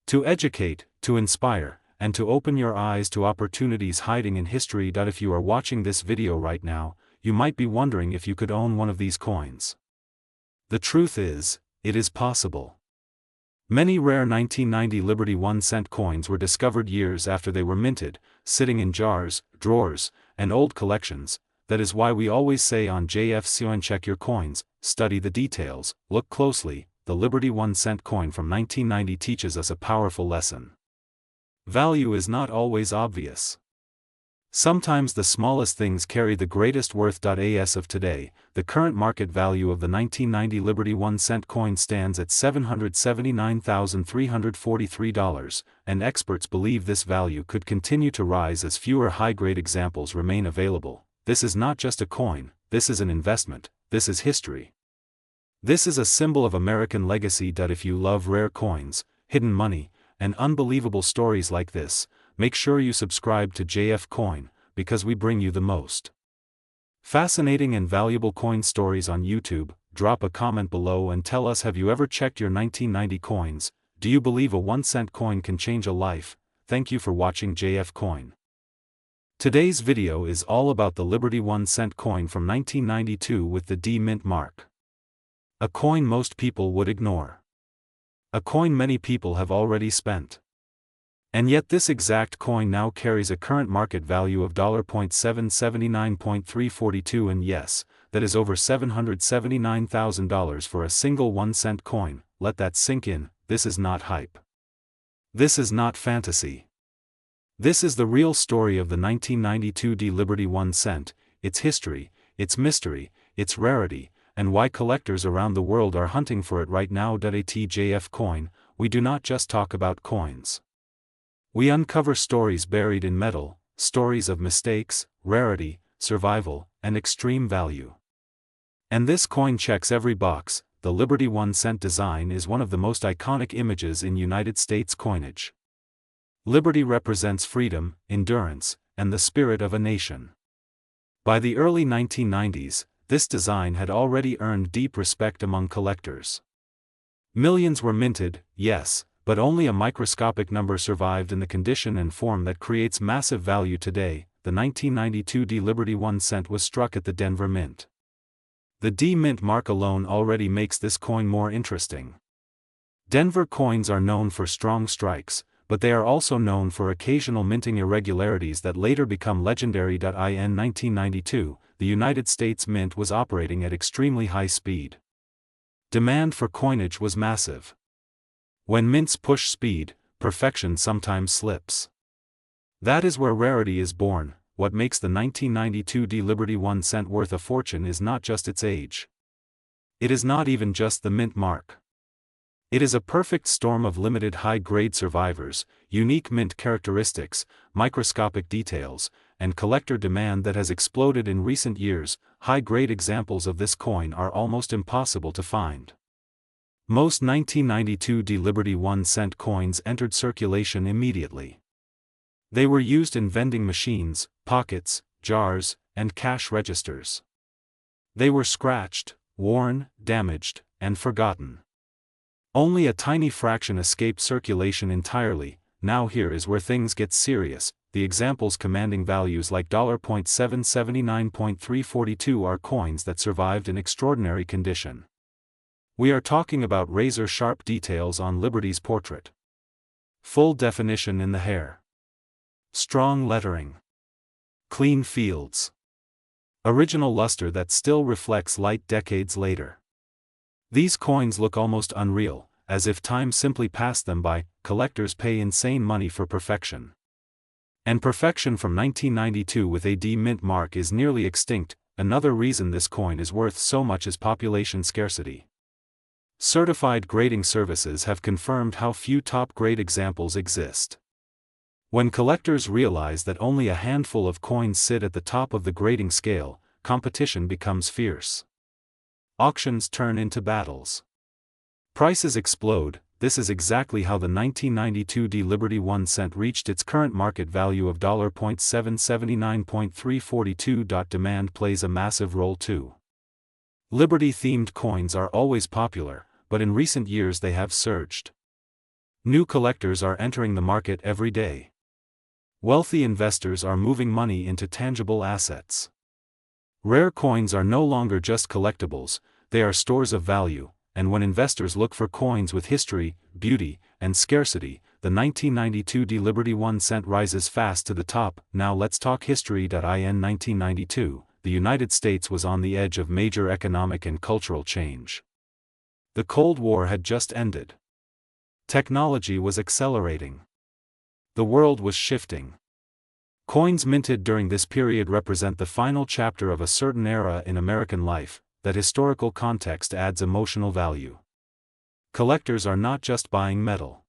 To educate, to inspire, and to open your eyes to opportunities hiding in history. If you are watching this video right now, you might be wondering if you could own one of these coins. The truth is, it is possible. Many rare 1990 Liberty 1-cent coins were discovered years after they were minted, sitting in jars, drawers, and old collections. That is why we always say on JF Coin: check your coins, study the details, look closely. The Liberty 1-cent coin from 1990 teaches us a powerful lesson. Value is not always obvious. Sometimes the smallest things carry the greatest worth. As of today, the current market value of the 1990 Liberty 1-cent coin stands at $779,343, and experts believe this value could continue to rise as fewer high-grade examples remain available. This is not just a coin, this is an investment, this is history. This is a symbol of American legacy. If you love rare coins, hidden money, and unbelievable stories like this, make sure you subscribe to JF Coin, because we bring you the most fascinating and valuable coin stories on YouTube. Drop a comment below and tell us, have you ever checked your 1990 coins? Do you believe a 1-cent coin can change a life? Thank you for watching JF Coin. Today's video is all about the Liberty 1-cent coin from 1992 with the D mint mark. A coin most people would ignore. A coin many people have already spent. And yet this exact coin now carries a current market value of $779.342, and yes, that is over $779,000 for a single 1-cent coin. Let that sink in. This is not hype. This is not fantasy. This is the real story of the 1992 Liberty 1 cent, its history, its mystery, its rarity, and why collectors around the world are hunting for it right now. At JF Coin, we do not just talk about coins. We uncover stories buried in metal, stories of mistakes, rarity, survival, and extreme value. And this coin checks every box. The Liberty 1 cent design is one of the most iconic images in United States coinage. Liberty represents freedom, endurance, and the spirit of a nation. By the early 1990s, this design had already earned deep respect among collectors. Millions were minted, yes, but only a microscopic number survived in the condition and form that creates massive value today. The 1992 Liberty 1 cent was struck at the Denver Mint. The D Mint mark alone already makes this coin more interesting. Denver coins are known for strong strikes, but they are also known for occasional minting irregularities that later become legendary. In 1992, the United States Mint was operating at extremely high speed. Demand for coinage was massive. When mints push speed, perfection sometimes slips. That is where rarity is born. What makes the 1992 Liberty 1 cent worth a fortune is not just its age. It is not even just the mint mark. It is a perfect storm of limited high-grade survivors, unique mint characteristics, microscopic details, and collector demand that has exploded in recent years. High-grade examples of this coin are almost impossible to find. Most 1992 Liberty 1 cent coins entered circulation immediately. They were used in vending machines, pockets, jars, and cash registers. They were scratched, worn, damaged, and forgotten. Only a tiny fraction escaped circulation entirely. Now here is where things get serious. The examples commanding values like $779.342 are coins that survived in extraordinary condition. We are talking about razor-sharp details on Liberty's portrait. Full definition in the hair. Strong lettering. Clean fields. Original luster that still reflects light decades later. These coins look almost unreal, as if time simply passed them by. Collectors pay insane money for perfection. And perfection from 1992 with a D mint mark is nearly extinct. Another reason this coin is worth so much is population scarcity. Certified grading services have confirmed how few top-grade examples exist. When collectors realize that only a handful of coins sit at the top of the grading scale, competition becomes fierce. Auctions turn into battles. Prices explode. This is exactly how the 1992 Liberty 1 cent reached its current market value of $779.342. Demand plays a massive role too. Liberty-themed coins are always popular, but in recent years they have surged. New collectors are entering the market every day. Wealthy investors are moving money into tangible assets. Rare coins are no longer just collectibles, they are stores of value, and when investors look for coins with history, beauty, and scarcity, the 1992 Liberty 1 cent rises fast to the top. Now let's talk history. In 1992, the United States was on the edge of major economic and cultural change. The Cold War had just ended. Technology was accelerating. The world was shifting. Coins minted during this period represent the final chapter of a certain era in American life. That historical context adds emotional value. Collectors are not just buying metal.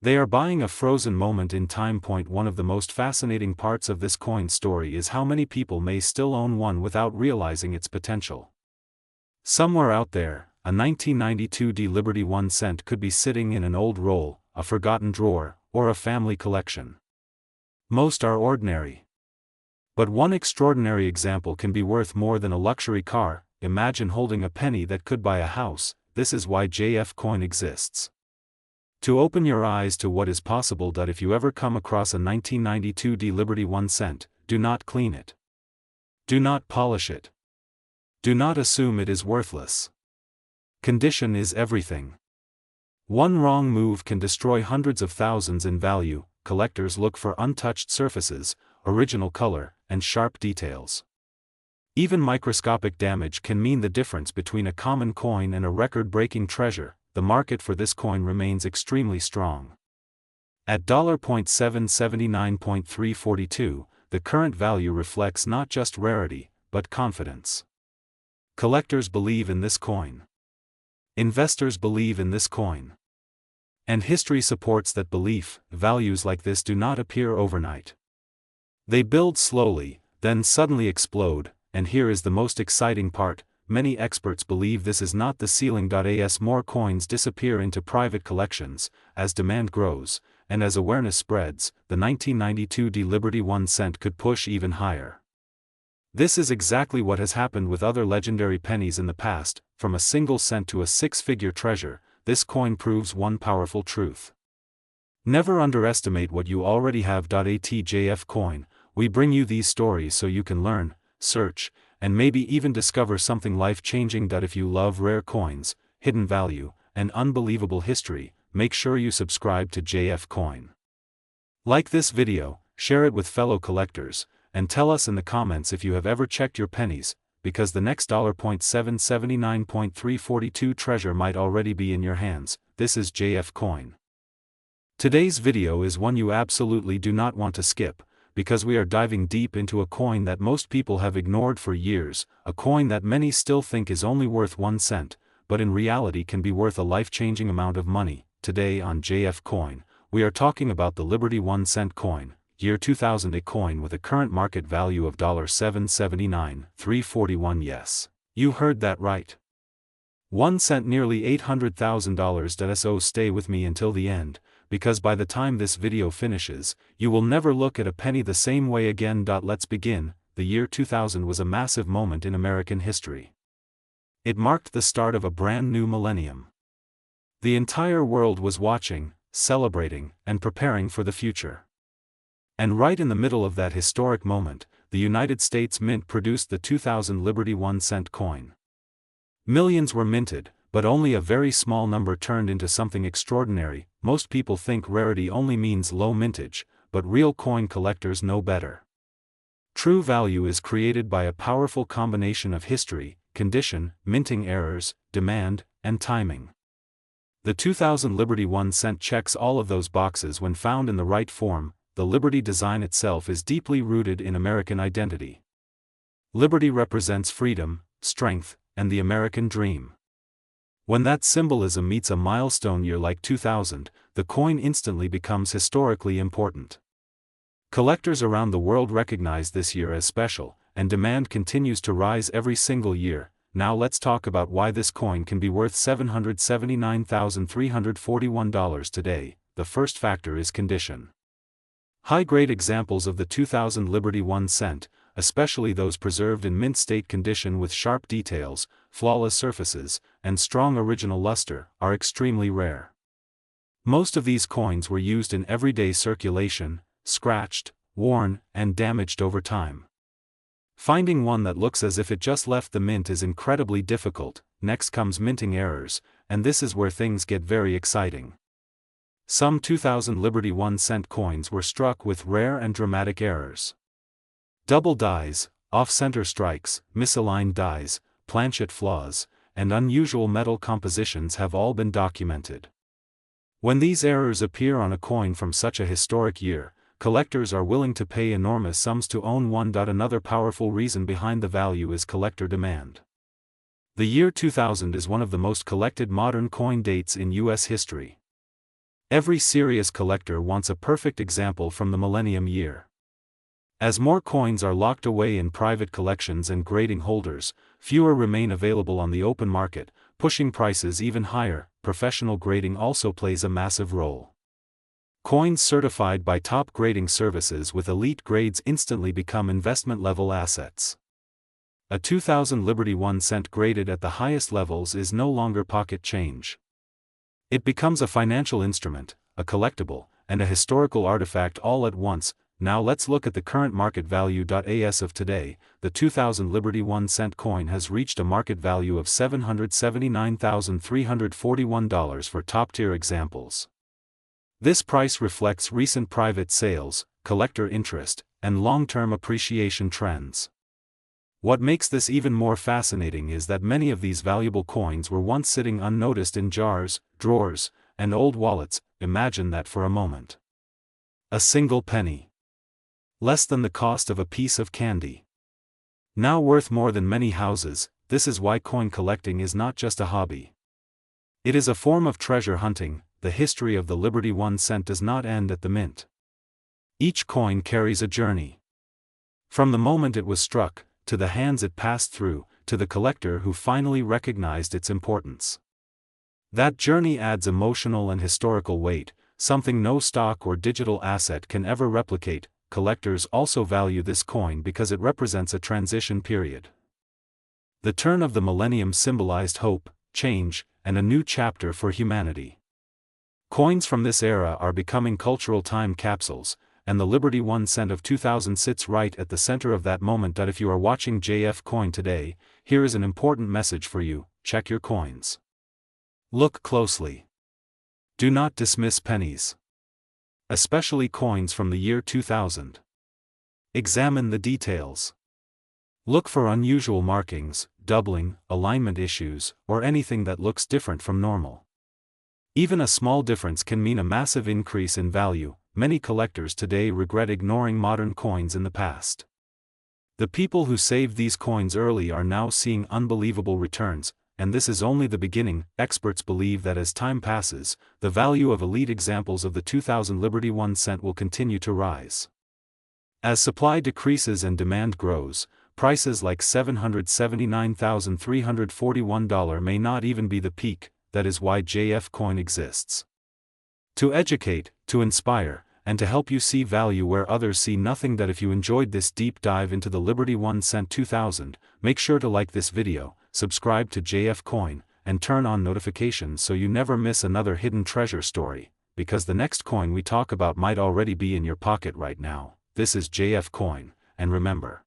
They are buying a frozen moment in time. One of the most fascinating parts of this coin story is how many people may still own one without realizing its potential. Somewhere out there, a 1992 Liberty 1 cent could be sitting in an old roll, a forgotten drawer, or a family collection. Most are ordinary. But one extraordinary example can be worth more than a luxury car. Imagine holding a penny that could buy a house. This is why JF Coin exists. To open your eyes to what is possible. If you ever come across a 1992 Liberty 1 cent, do not clean it. Do not polish it. Do not assume it is worthless. Condition is everything. One wrong move can destroy hundreds of thousands in value. Collectors look for untouched surfaces, original color, and sharp details. Even microscopic damage can mean the difference between a common coin and a record-breaking treasure. The market for this coin remains extremely strong. At $779.342, the current value reflects not just rarity, but confidence. Collectors believe in this coin. Investors believe in this coin. And history supports that belief. Values like this do not appear overnight. They build slowly, then suddenly explode, and here is the most exciting part. Many experts believe this is not the ceiling. As more coins disappear into private collections, as demand grows, and as awareness spreads, the 1992 Liberty 1 cent could push even higher. This is exactly what has happened with other legendary pennies in the past. From a single cent to a six-figure treasure, this coin proves one powerful truth. Never underestimate what you already have. ATJF Coin, we bring you these stories so you can learn, search, and maybe even discover something life-changing. If you love rare coins, hidden value, and unbelievable history, make sure you subscribe to JF Coin. Like this video, share it with fellow collectors, and tell us in the comments if you have ever checked your pennies, because the next $779.342 treasure might already be in your hands. This is JF Coin. Today's video is one you absolutely do not want to skip, because we are diving deep into a coin that most people have ignored for years, a coin that many still think is only worth 1 cent, but in reality can be worth a life-changing amount of money. Today on JF Coin, we are talking about the Liberty 1 cent coin, year 2000, a coin with a current market value of $779,341. Yes, you heard that right. 1 cent, nearly $800,000. So stay with me until the end, because by the time this video finishes, you will never look at a penny the same way again. Let's begin. The year 2000 was a massive moment in American history. It marked the start of a brand new millennium. The entire world was watching, celebrating, and preparing for the future. And right in the middle of that historic moment, the United States Mint produced the 2000 Liberty 1 cent coin. Millions were minted, but only a very small number turned into something extraordinary. Most people think rarity only means low mintage, but real coin collectors know better. True value is created by a powerful combination of history, condition, minting errors, demand, and timing. The 2000 Liberty 1 cent checks all of those boxes when found in the right form. The Liberty design itself is deeply rooted in American identity. Liberty represents freedom, strength, and the American dream. When that symbolism meets a milestone year like 2000, the coin instantly becomes historically important. Collectors around the world recognize this year as special, and demand continues to rise every single year. Now let's talk about why this coin can be worth $779,341 today. The first factor is condition. High-grade examples of the 2000 Liberty 1 cent, especially those preserved in mint state condition with sharp details, flawless surfaces, and strong original luster, are extremely rare. Most of these coins were used in everyday circulation, scratched, worn, and damaged over time. Finding one that looks as if it just left the mint is incredibly difficult. Next comes minting errors, and this is where things get very exciting. Some 2000 Liberty 1 cent coins were struck with rare and dramatic errors. Double dies, off-center strikes, misaligned dies, planchet flaws, and unusual metal compositions have all been documented. When these errors appear on a coin from such a historic year, collectors are willing to pay enormous sums to own one. Another powerful reason behind the value is collector demand. The year 2000 is one of the most collected modern coin dates in U.S. history. Every serious collector wants a perfect example from the millennium year. As more coins are locked away in private collections and grading holders, fewer remain available on the open market, pushing prices even higher. Professional grading also plays a massive role. Coins certified by top grading services with elite grades instantly become investment-level assets. A 2000 Liberty 1 cent graded at the highest levels is no longer pocket change. It becomes a financial instrument, a collectible, and a historical artifact all at once. Now let's look at the current market value. As of today, the 2000 Liberty 1 cent coin has reached a market value of $779,341 for top-tier examples. This price reflects recent private sales, collector interest, and long-term appreciation trends. What makes this even more fascinating is that many of these valuable coins were once sitting unnoticed in jars, drawers, and old wallets. Imagine that for a moment. A single penny, less than the cost of a piece of candy, now worth more than many houses. This is why coin collecting is not just a hobby. It is a form of treasure hunting. The history of the Liberty 1 cent does not end at the mint. Each coin carries a journey. From the moment it was struck, to the hands it passed through, to the collector who finally recognized its importance. That journey adds emotional and historical weight, something no stock or digital asset can ever replicate. Collectors also value this coin because it represents a transition period. The turn of the millennium symbolized hope, change, and a new chapter for humanity. Coins from this era are becoming cultural time capsules, and the Liberty 1 cent of 2000 sits right at the center of that moment. If you are watching JF Coin today, here is an important message for you: check your coins. Look closely. Do not dismiss pennies, especially coins from the year 2000. Examine the details. Look for unusual markings, doubling, alignment issues, or anything that looks different from normal. Even a small difference can mean a massive increase in value. Many collectors today regret ignoring modern coins in the past. The people who saved these coins early are now seeing unbelievable returns, and this is only the beginning. Experts believe that as time passes, the value of elite examples of the 2000 Liberty 1 cent will continue to rise. As supply decreases and demand grows, prices like $779,341 may not even be the peak. That is why JF Coin exists. To educate, to inspire, and to help you see value where others see nothing. If you enjoyed this deep dive into the Liberty 1 cent 2000, make sure to like this video, subscribe to JF Coin, and turn on notifications so you never miss another hidden treasure story, because the next coin we talk about might already be in your pocket right now. This is JF Coin, and remember,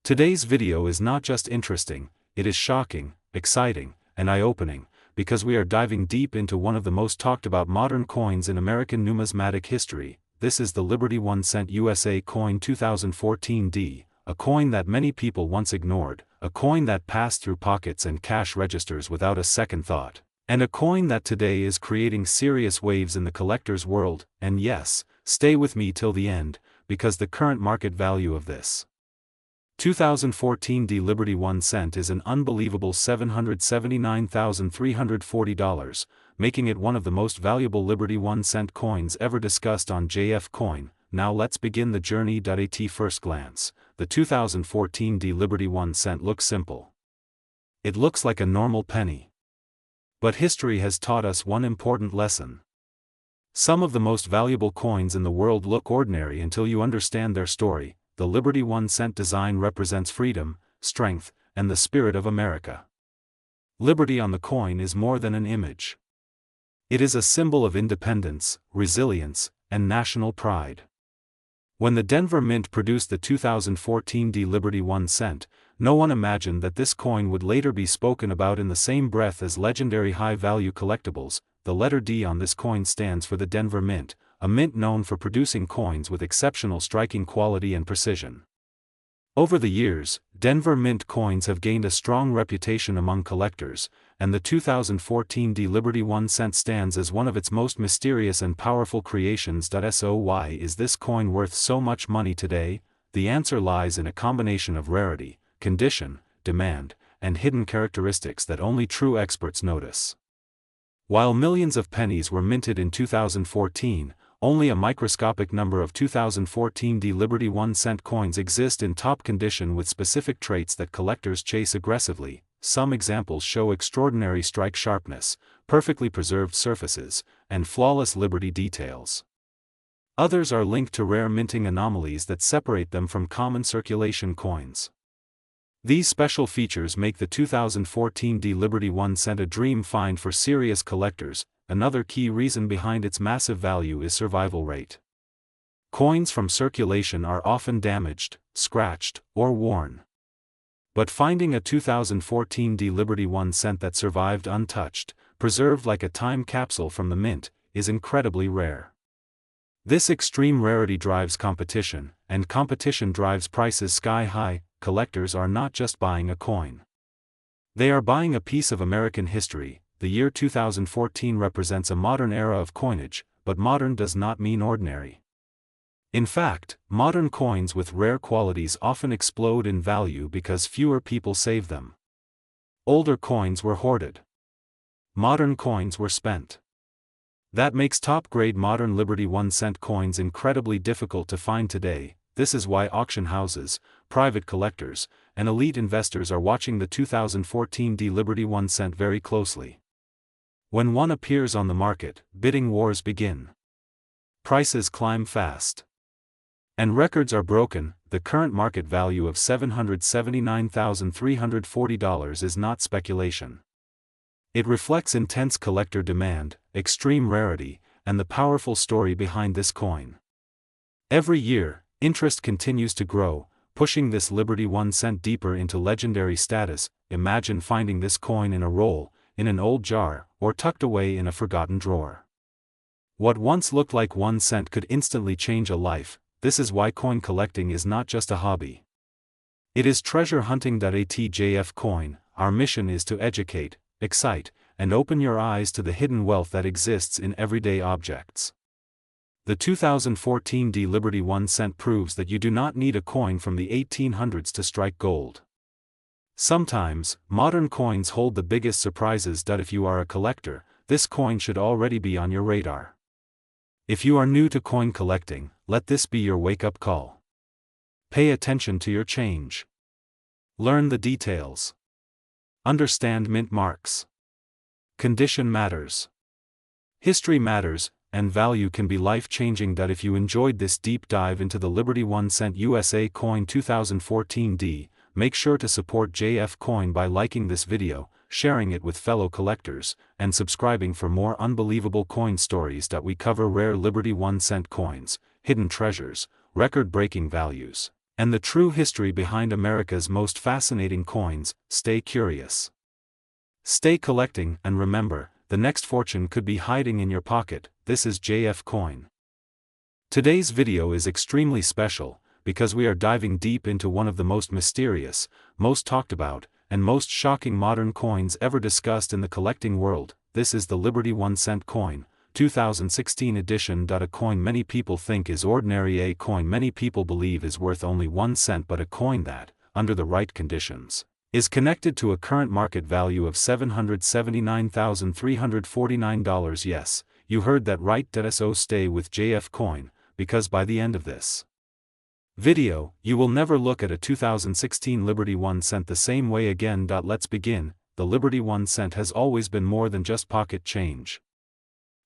today's video is not just interesting, it is shocking, exciting, and eye-opening, because we are diving deep into one of the most talked about modern coins in American numismatic history. This is the Liberty 1 cent USA coin 2014D, a coin that many people once ignored, a coin that passed through pockets and cash registers without a second thought, and a coin that today is creating serious waves in the collector's world. And yes, stay with me till the end, because the current market value of this 2014D Liberty 1 cent is an unbelievable $779,340, making it one of the most valuable Liberty 1 cent coins ever discussed on JF Coin. Now let's begin the journey. At first glance, the 2014D Liberty 1 cent looks simple. It looks like a normal penny. But history has taught us one important lesson. Some of the most valuable coins in the world look ordinary until you understand their story. The Liberty 1 cent design represents freedom, strength, and the spirit of America. Liberty on the coin is more than an image. It is a symbol of independence, resilience, and national pride. When the Denver Mint produced the 2014D Liberty 1 cent, no one imagined that this coin would later be spoken about in the same breath as legendary high-value collectibles. The letter D on this coin stands for the Denver Mint, a mint known for producing coins with exceptional striking quality and precision. Over the years, Denver Mint coins have gained a strong reputation among collectors, and the 2014D Liberty 1 cent stands as one of its most mysterious and powerful creations. So why is this coin worth so much money today? The answer lies in a combination of rarity, condition, demand, and hidden characteristics that only true experts notice. While millions of pennies were minted in 2014, only a microscopic number of 2014D Liberty 1 cent coins exist in top condition with specific traits that collectors chase aggressively. Some examples show extraordinary strike sharpness, perfectly preserved surfaces, and flawless Liberty details. Others are linked to rare minting anomalies that separate them from common circulation coins. These special features make the 2014D Liberty 1 cent a dream find for serious collectors. Another key reason behind its massive value is survival rate. Coins from circulation are often damaged, scratched, or worn. But finding a 2014 Liberty 1 cent that survived untouched, preserved like a time capsule from the mint, is incredibly rare. This extreme rarity drives competition, and competition drives prices sky high. Collectors are not just buying a coin. They are buying a piece of American history. The year 2014 represents a modern era of coinage, but modern does not mean ordinary. In fact, modern coins with rare qualities often explode in value because fewer people save them. Older coins were hoarded. Modern coins were spent. That makes top-grade modern Liberty 1 cent coins incredibly difficult to find today. This is why auction houses, private collectors, and elite investors are watching the 2014 Liberty 1 cent very closely. When one appears on the market, bidding wars begin. Prices climb fast. And records are broken. The current market value of $779,340 is not speculation. It reflects intense collector demand, extreme rarity, and the powerful story behind this coin. Every year, interest continues to grow, pushing this Liberty 1 cent deeper into legendary status. Imagine finding this coin in a roll, in an old jar, or tucked away in a forgotten drawer. What once looked like 1 cent could instantly change a life. This is why coin collecting is not just a hobby. It is treasure hunting. ATJF Coin, our mission is to educate, excite, and open your eyes to the hidden wealth that exists in everyday objects. The 2014 Liberty 1 cent proves that you do not need a coin from the 1800s to strike gold. Sometimes, modern coins hold the biggest surprises. If you are a collector, this coin should already be on your radar. If you are new to coin collecting, let this be your wake-up call. Pay attention to your change. Learn the details. Understand mint marks. Condition matters. History matters, and value can be life-changing. If you enjoyed this deep dive into the Liberty 1 cent USA coin 2014 D, make sure to support JF Coin by liking this video, sharing it with fellow collectors, and subscribing for more unbelievable coin stories. We cover rare Liberty 1 cent coins, hidden treasures, record-breaking values, and the true history behind America's most fascinating coins. Stay curious. Stay collecting, and remember, the next fortune could be hiding in your pocket. This is JF Coin. Today's video is extremely special, because we are diving deep into one of the most mysterious, most talked about, and most shocking modern coins ever discussed in the collecting world. This is the Liberty 1 cent coin, 2016 edition. A coin many people think is ordinary, a coin many people believe is worth only 1 cent, but a coin that, under the right conditions, is connected to a current market value of $779,349. Yes, you heard that right. So stay with JF Coin, because by the end of this video, you will never look at a 2016 Liberty 1 cent the same way again. Let's begin. The Liberty 1 cent has always been more than just pocket change.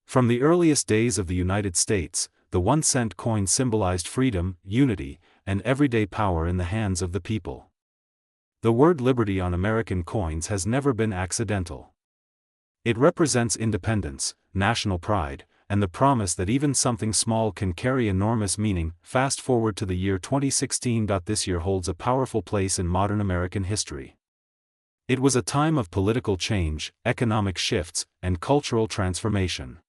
From the earliest days of the United States, the 1 cent coin symbolized freedom, unity, and everyday power in the hands of the people. The word liberty on American coins has never been accidental. It represents independence, national pride, and the promise that even something small can carry enormous meaning. Fast forward to the year 2016. This year holds a powerful place in modern American history. It was a time of political change, economic shifts, and cultural transformation.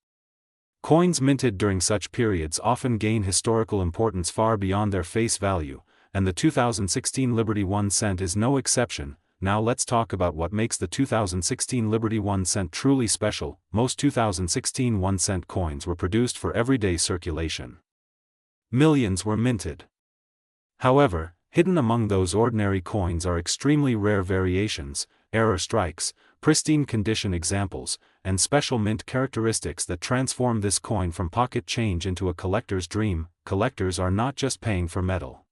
Coins minted during such periods often gain historical importance far beyond their face value, and the 2016 Liberty 1 cent is no exception. Now let's talk about what makes the 2016 Liberty 1 cent truly special. Most 2016 1 cent coins were produced for everyday circulation. Millions were minted. However, hidden among those ordinary coins are extremely rare variations, error strikes, pristine condition examples, and special mint characteristics that transform this coin from pocket change into a collector's dream. Collectors are not just paying for metal.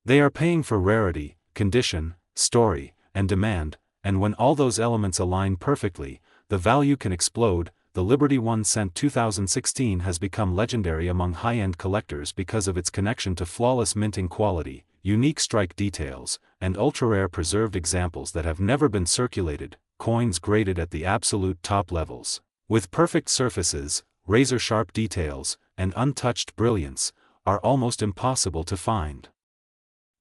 They are paying for rarity, condition, story, and demand, and when all those elements align perfectly, the value can explode. The Liberty 1 cent 2016 has become legendary among high-end collectors because of its connection to flawless minting quality, unique strike details, and ultra-rare preserved examples that have never been circulated. Coins graded at the absolute top levels, with perfect surfaces, razor-sharp details, and untouched brilliance, are almost impossible to find.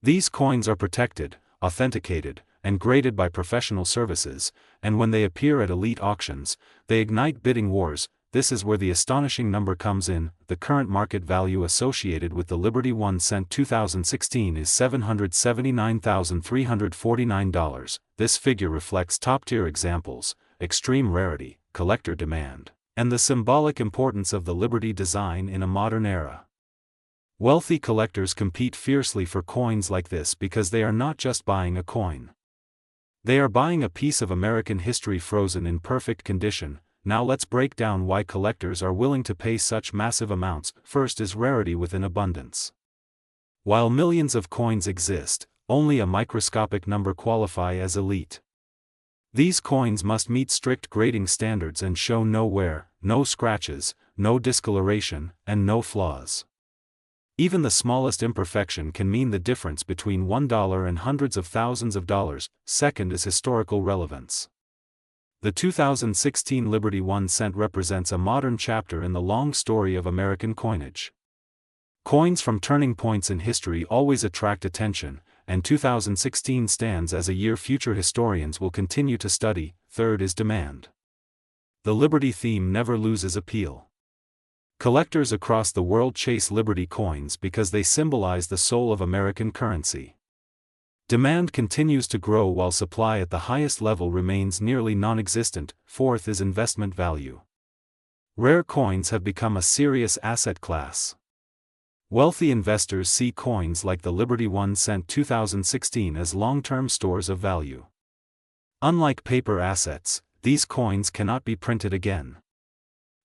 These coins are protected, authenticated, and graded by professional services, and when they appear at elite auctions, they ignite bidding wars. This is where the astonishing number comes in. The current market value associated with the Liberty 1 cent 2016 is $779,349. This figure reflects top-tier examples, extreme rarity, collector demand, and the symbolic importance of the Liberty design in a modern era. Wealthy collectors compete fiercely for coins like this because they are not just buying a coin. They are buying a piece of American history frozen in perfect condition. Now let's break down why collectors are willing to pay such massive amounts. First is rarity within abundance. While millions of coins exist, only a microscopic number qualify as elite. These coins must meet strict grading standards and show no wear, no scratches, no discoloration, and no flaws. Even the smallest imperfection can mean the difference between $1 and hundreds of thousands of dollars. Second is historical relevance. The 2016 Liberty 1 cent represents a modern chapter in the long story of American coinage. Coins from turning points in history always attract attention, and 2016 stands as a year future historians will continue to study. Third is demand. The Liberty theme never loses appeal. Collectors across the world chase Liberty coins because they symbolize the soul of American currency. Demand continues to grow while supply at the highest level remains nearly non-existent. Fourth is investment value. Rare coins have become a serious asset class. Wealthy investors see coins like the Liberty 1 cent 2016 as long-term stores of value. Unlike paper assets, these coins cannot be printed again.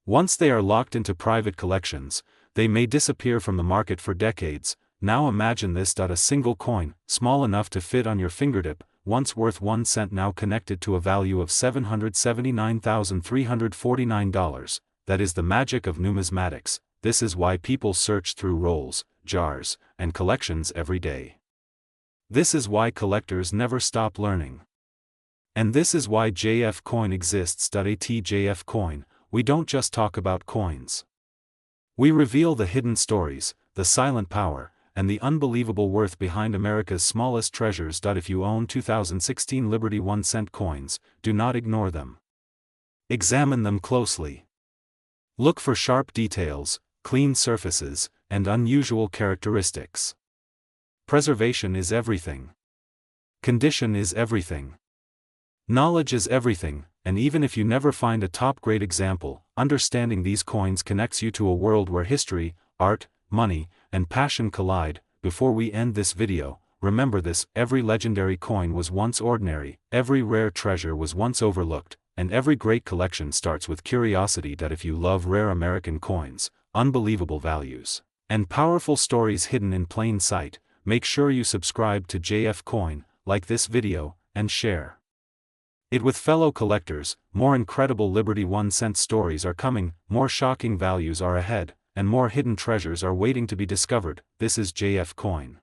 Once they are locked into private collections, they may disappear from the market for decades. Now imagine this: a single coin, small enough to fit on your fingertip, once worth 1 cent, now connected to a value of $779,349. That is the magic of numismatics. This is why people search through rolls, jars, and collections every day. This is why collectors never stop learning. And this is why JF Coin exists. At JF Coin, we don't just talk about coins. We reveal the hidden stories, the silent power, and the unbelievable worth behind America's smallest treasures. If you own 2016 Liberty 1 cent coins, do not ignore them. Examine them closely. Look for sharp details, clean surfaces, and unusual characteristics. Preservation is everything. Condition is everything. Knowledge is everything, and even if you never find a top-grade example, understanding these coins connects you to a world where history, art, money, and passion collide. Before we end this video, remember this: every legendary coin was once ordinary, every rare treasure was once overlooked, and every great collection starts with curiosity. If you love rare American coins, unbelievable values, and powerful stories hidden in plain sight, make sure you subscribe to JF Coin, like this video, and share it with fellow collectors. More incredible Liberty 1 cent stories are coming, more shocking values are ahead, and more hidden treasures are waiting to be discovered. This is JF Coin.